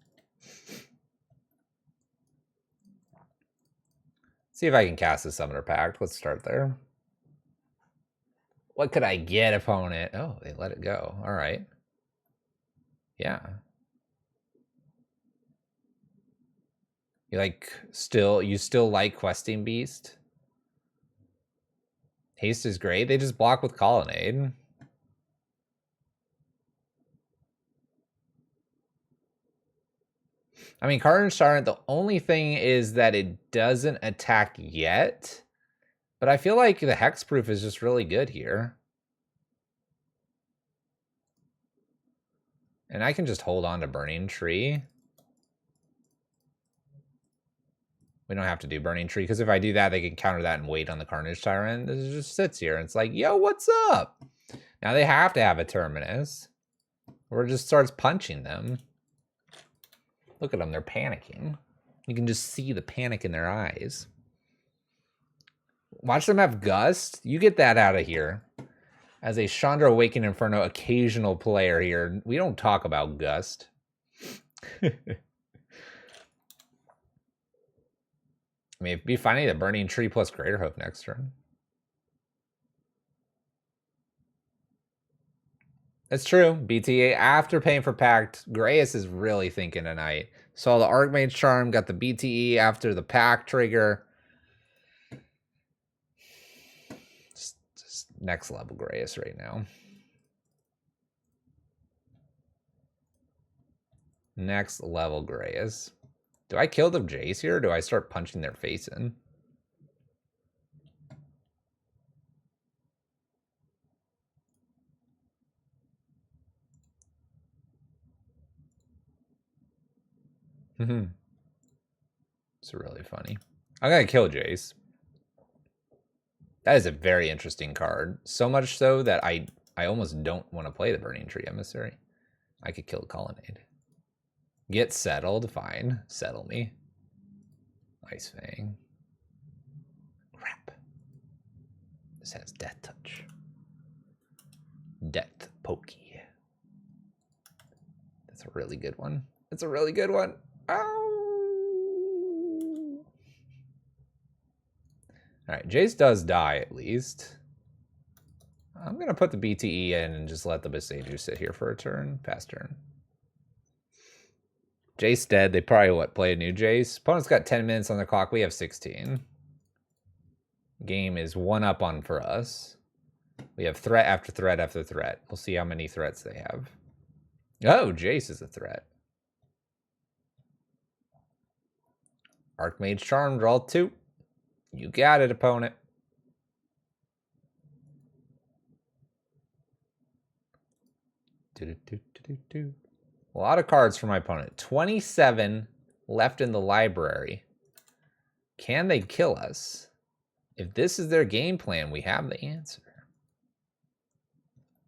See if I can cast the Summoner Pact. Let's start there. What could I get, opponent? Oh, they let it go. All right. Yeah. You still like Questing Beast? Haste is great. They just block with Colonnade. I mean, Carnage Tyrant, the only thing is that it doesn't attack yet. But I feel like the Hexproof is just really good here. And I can just hold on to Burning Tree. We don't have to do Burning Tree, because if I do that, they can counter that and wait on the Carnage Tyrant. It just sits here, and it's like, yo, what's up? Now they have to have a Terminus, or it just starts punching them. Look at them, they're panicking. You can just see the panic in their eyes. Watch them have Gust. You get that out of here. As a Chandra Awakened Inferno occasional player here, we don't talk about Gust. I mean, it'd be funny that Burning Tree plus Greater Hoof next turn. That's true. BTA after paying for Pact. Grayus is really thinking tonight. Saw the Archmage Charm, got the BTE after the Pact trigger. Just next level Grayus right now. Next level Grayus. Do I kill the Jace here, or do I start punching their face in? It's really funny. I'm gonna kill Jace. That is a very interesting card. So much so that I almost don't want to play the Burning Tree Emissary. I could kill Colonnade. Get settled, fine. Settle me. Ice Fang. Crap. This has Death Touch. Death Pokey. That's a really good one. That's a really good one. Ow! Alright, Jace does die at least. I'm going to put the BTE in and just let the Beseju sit here for a turn. Pass turn. Jace dead. They probably, play a new Jace? Opponent's got 10 minutes on the clock. We have 16. Game is 1 up on for us. We have threat after threat after threat. We'll see how many threats they have. Oh, Jace is a threat. Archmage Charm, draw 2. You got it, opponent. A lot of cards for my opponent. 27 left in the library. Can they kill us? If this is their game plan, we have the answer.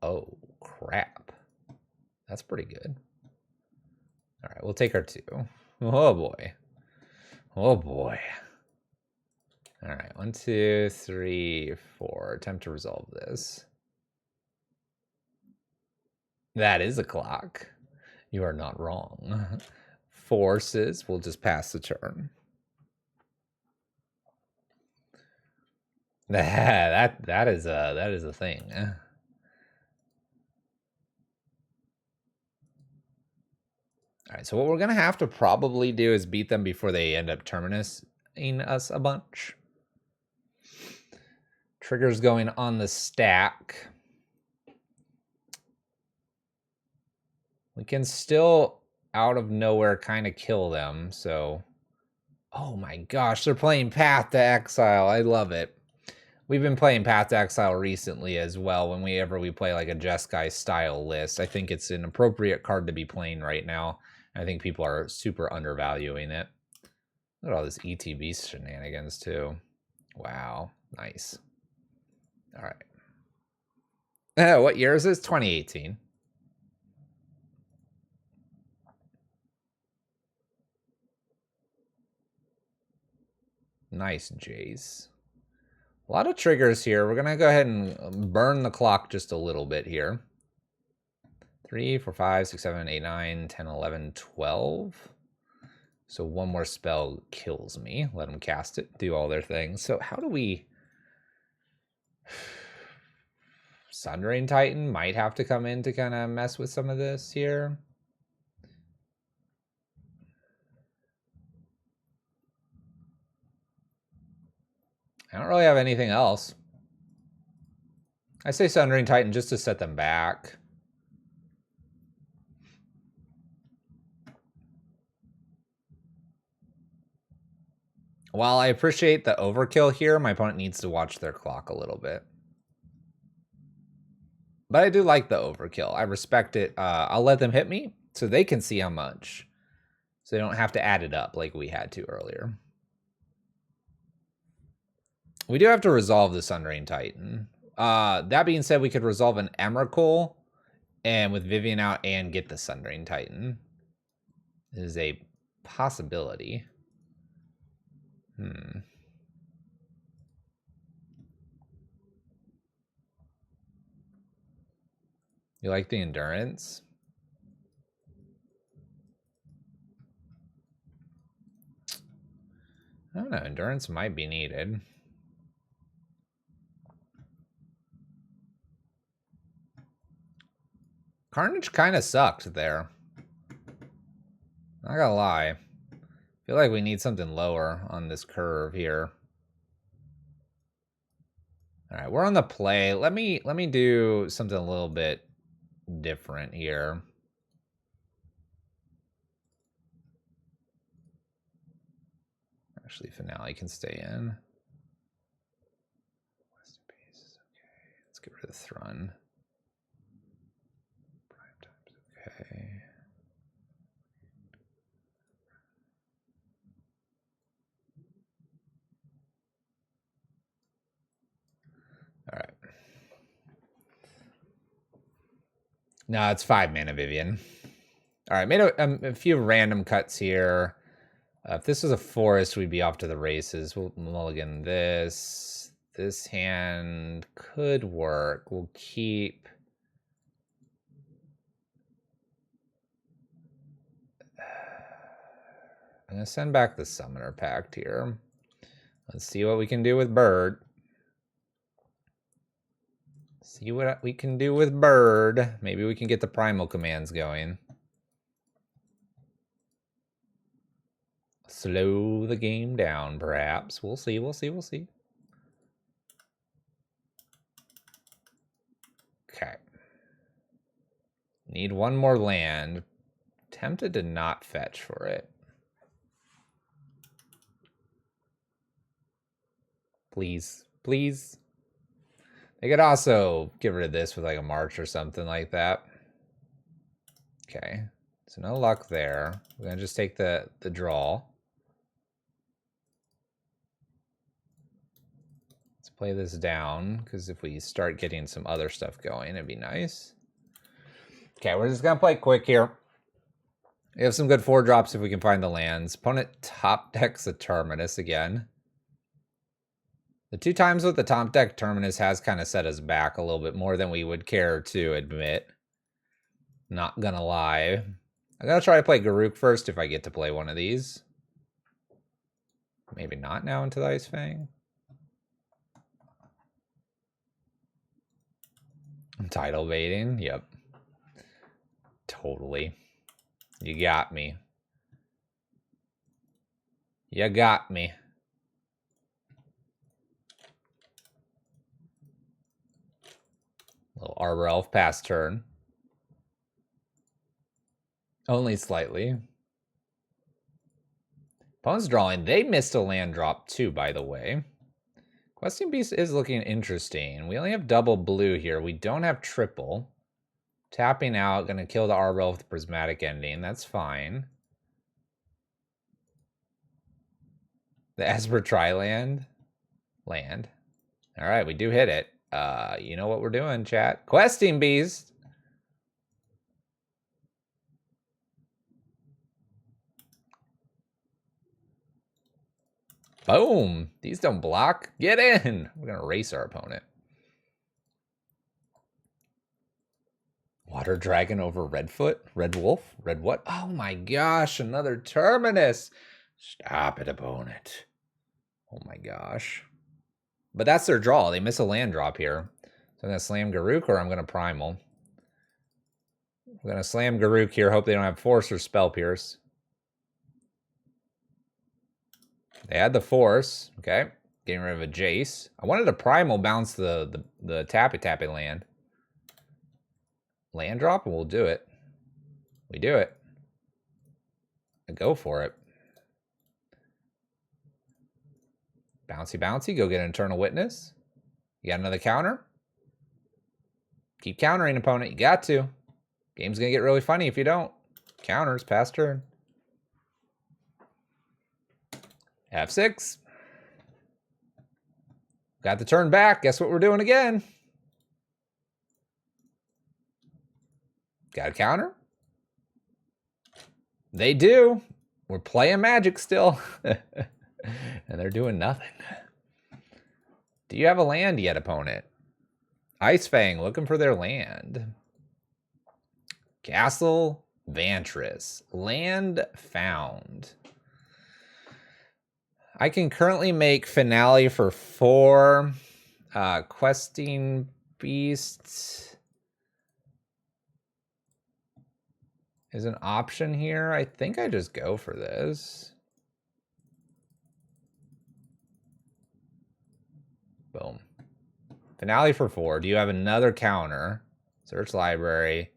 Oh, crap. That's pretty good. All right, we'll take our 2. Oh, boy. Oh, boy. All right, 1, 2, 3, 4. Attempt to resolve this. That is a clock. You are not wrong. Forces, we'll just pass the turn. That is a thing. All right, so what we're gonna have to probably do is beat them before they end up terminusing us a bunch. Triggers going on the stack. We can still, out of nowhere, kind of kill them, so... Oh my gosh, they're playing Path to Exile. I love it. We've been playing Path to Exile recently as well whenever we play like a Jeskai style list. I think it's an appropriate card to be playing right now. I think people are super undervaluing it. Look at all this ETB shenanigans too. Wow, nice. All right. What year is this? 2018. Nice, Jace. A lot of triggers here. We're going to go ahead and burn the clock just a little bit here. 3, 4, 5, 6, 7, 8, 9, 10, 11, 12. So one more spell kills me. Let them cast it, do all their things. So how do we... Sundering Titan might have to come in to kind of mess with some of this here. I don't really have anything else. I say Sundering Titan just to set them back. While I appreciate the overkill here, my opponent needs to watch their clock a little bit. But I do like the overkill. I respect it. I'll let them hit me so they can see how much. So they don't have to add it up like we had to earlier. We do have to resolve the Sundering Titan. That being said, we could resolve an Emrakul and with Vivian out and get the Sundering Titan. This is a possibility. You like the endurance? I don't know. Endurance might be needed. Carnage kind of sucked there. Not gonna lie. I feel like we need something lower on this curve here. All right, we're on the play. Let me do something a little bit different here. Actually, Finale can stay in. Okay, let's get rid of the Thrun. Prime times, okay. No, it's 5 mana Vivian. All right, made a few random cuts here. If this was a forest, we'd be off to the races. We'll mulligan this. This hand could work. We'll keep... I'm going to send back the Summoner Pact here. Let's see what we can do with Bird. See what we can do with Bird. Maybe we can get the Primal commands going. Slow the game down, perhaps. We'll see, we'll see, we'll see. Okay. Need one more land. Tempted to not fetch for it. Please, please. They could also get rid of this with like a march or something like that. Okay. So no luck there. We're going to just take the draw. Let's play this down, because if we start getting some other stuff going, it'd be nice. Okay, we're just going to play quick here. We have some good 4-drops if we can find the lands. Opponent top decks a Terminus again. The 2 times with the top deck Terminus has kind of set us back a little bit more than we would care to admit. Not gonna lie. I'm gonna try to play Garruk first if I get to play one of these. Maybe not now into the Ice Fang. I'm tidal baiting. Yep. Totally. You got me. You got me. Little Arbor Elf pass turn. Only slightly. Opponent's drawing. They missed a land drop too, by the way. Questing Beast is looking interesting. We only have double blue here. We don't have triple. Tapping out, gonna kill the Arbor Elf with the Prismatic Ending. That's fine. The Esper Triland. Land. All right, we do hit it. You know what we're doing, chat. Questing Beast. Boom. These don't block. Get in. We're going to race our opponent. Water Dragon over Redfoot? Red Wolf? Red what? Oh my gosh, another Terminus. Stop it, opponent. Oh my gosh. But that's their draw. They miss a land drop here. So I'm going to slam Garruk or I'm going to Primal. I'm going to slam Garruk here. Hope they don't have Force or Spell Pierce. They had the Force. Okay. Getting rid of a Jace. I wanted a Primal bounce the tappy land. Land drop and we'll do it. We do it. I go for it. Bouncy, bouncy. Go get an Eternal Witness. You got another counter? Keep countering, opponent. You got to. Game's going to get really funny if you don't. Counters, pass turn. F6. Got the turn back. Guess what we're doing again? Got a counter? They do. We're playing Magic still. And they're doing nothing. Do you have a land yet, opponent? Ice Fang looking for their land. Castle Vantress. Land found. I can currently make Finale for 4. Questing Beasts is an option here. I think I just go for this. Boom. Finale for 4. Do you have another counter? Search library.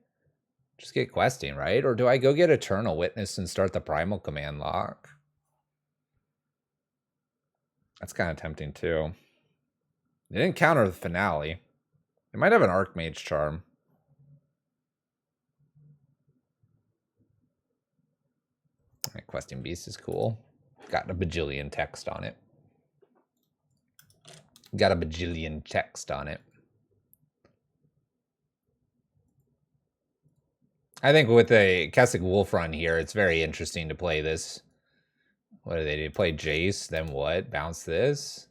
Just get questing, right? Or do I go get Eternal Witness and start the Primal command lock? That's kind of tempting too. They didn't counter the Finale. They might have an Archmage Charm. Right, Questing Beast is cool. Got a bajillion text on it. Got a bajillion text on it. I think with a Kessick Wolf run here, it's very interesting to play this. What do they do? Play Jace, then what? Bounce this.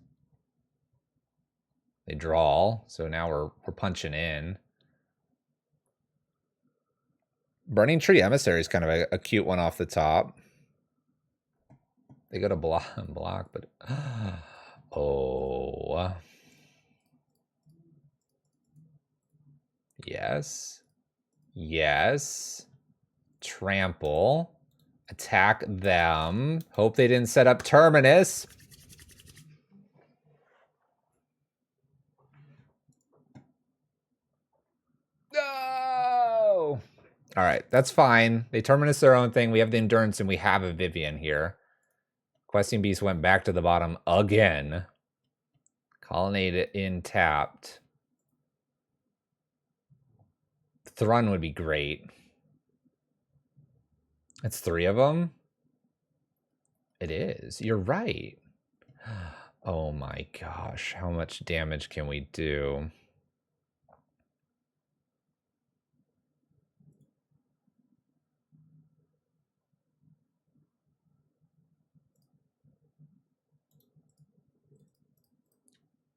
They draw, so now we're punching in. Burning Tree Emissary is kind of a cute one off the top. They go to block, but oh, yes, yes. Trample, attack them. Hope they didn't set up Terminus. No. All right, that's fine. They Terminus their own thing. We have the Endurance, and we have a Vivian here. Questing Beast went back to the bottom again. Colonnade in tapped. Thrun would be great. It's 3 of them. It is. You're right. Oh my gosh. How much damage can we do?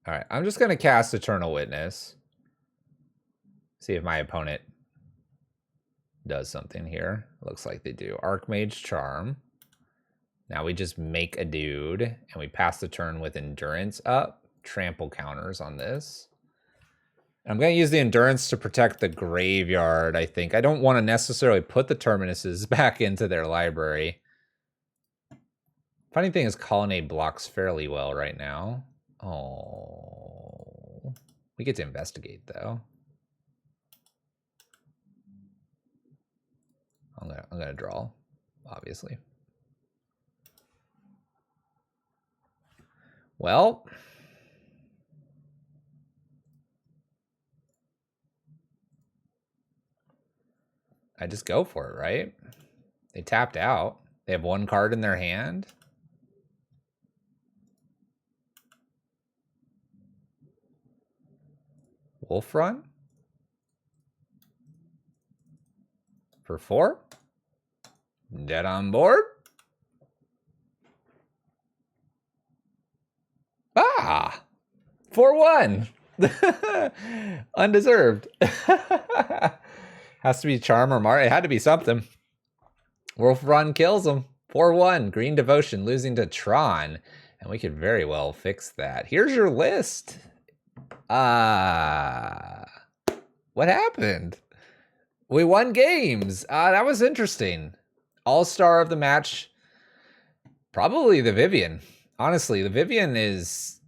All right, I'm just going to cast Eternal Witness. See if my opponent does something here. Looks like they do. Archmage Charm. Now we just make a dude, and we pass the turn with Endurance up. Trample counters on this. I'm going to use the Endurance to protect the graveyard, I think. I don't want to necessarily put the Terminuses back into their library. Funny thing is, Colonnade blocks fairly well right now. Oh, we get to investigate though. I'm gonna draw, obviously. Well, I just go for it, right? They tapped out. They have 1 card in their hand. Wolf Run for 4. Dead on board. Ah, 4-1. Undeserved. Has to be Charm or Mar. It had to be something. Wolf Run kills him. 4-1. Green Devotion losing to Tron. And we could very well fix that. Here's your list. What happened? We won games. That was interesting. All-star of the match, probably the Vivian. Honestly, the Vivian is,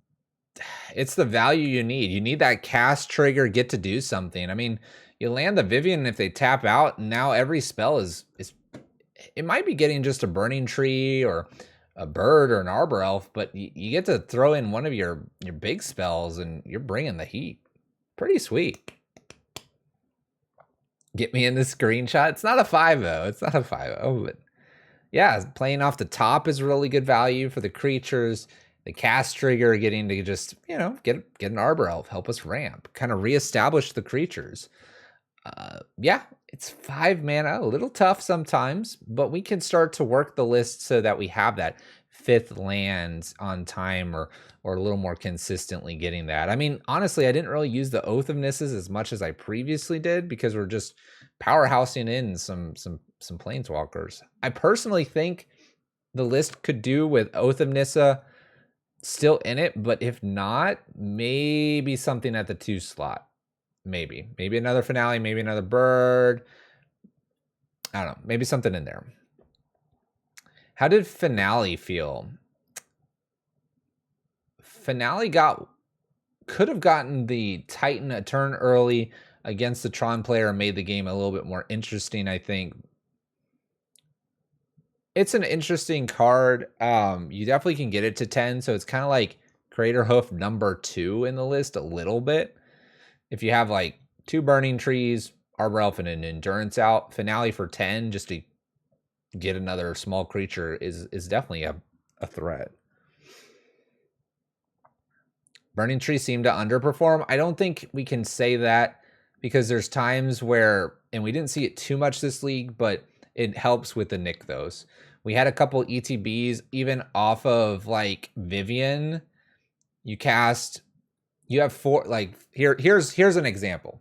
it's the value you need. You need that cast trigger, get to do something. I mean, you land the Vivian if they tap out, and now every spell is it might be getting just a Burning Tree or a bird or an Arbor Elf, but you get to throw in one of your big spells and you're bringing the heat. Pretty sweet. Get me in the screenshot. It's not a 5-0. It's not a 5-0, but yeah, playing off the top is really good value for the creatures. The cast trigger, getting to just, you know, get an Arbor Elf, help us ramp, kind of reestablish the creatures. Yeah, it's 5 mana, a little tough sometimes, but we can start to work the list so that we have that 5th land on time or a little more consistently getting that. I mean, honestly, I didn't really use the Oath of Nisses as much as I previously did because we're just powerhousing in some planeswalkers. I personally think the list could do with Oath of Nissa still in it, but if not, maybe something at the 2 slot. Maybe another Finale, maybe another bird. I don't know, maybe something in there. How did Finale feel? Finale could have gotten the Titan a turn early against the Tron player and made the game a little bit more interesting, I think. It's an interesting card. You definitely can get it to 10, so it's kind of like Crater Hoof number 2 in the list a little bit. If you have like 2 Burning Trees, Arbor Elf, and an Endurance out, Finale for 10 just to get another small creature is definitely a threat. Burning Tree seemed to underperform. I don't think we can say that. because there's times where, and we didn't see it too much this league, but it helps with the Nykthos. We had a couple ETBs even off of like Vivian. You have 4, like here's an example.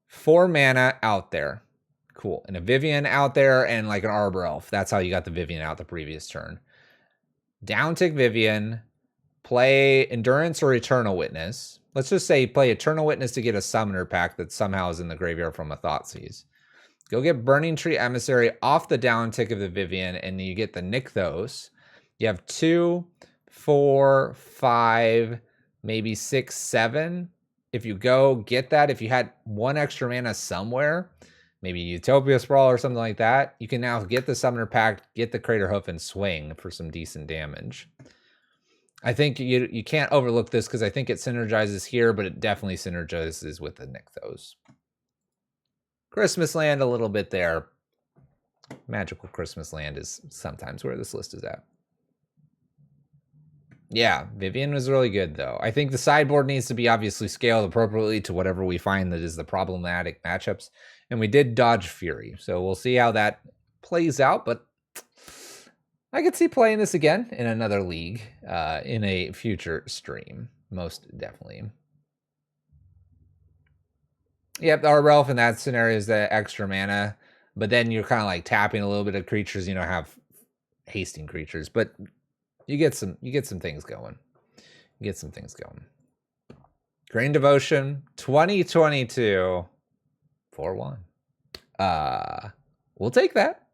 4 mana out there. Cool. And a Vivian out there and like an Arbor Elf. That's how you got the Vivian out the previous turn. Downtick Vivian, play Endurance or Eternal Witness. Let's just say play Eternal Witness to get a Summoner pack that somehow is in the graveyard from a Thoughtseize. Go get Burning Tree Emissary off the downtick of the Vivian, and you get the Nykthos. You have 2, 4, 5, maybe 6, 7. If you go get that, if you had 1 extra mana somewhere, maybe Utopia Sprawl or something like that, you can now get the Summoner pack, get the Crater Hoof, and swing for some decent damage. I think you can't overlook this because I think it synergizes here, but it definitely synergizes with the Nykthos. Christmas Land a little bit there. Magical Christmas Land is sometimes where this list is at. Yeah, Vivian was really good, though. I think the sideboard needs to be obviously scaled appropriately to whatever we find that is the problematic matchups. And we did dodge Fury, so we'll see how that plays out. But I could see playing this again in another league in a future stream, most definitely. Yep, our Relf in that scenario is the extra mana, but then you're kind of like tapping a little bit of creatures. You don't have hasting creatures, but you get some things going. You get some things going. Grain Devotion 2022 4-1. We'll take that.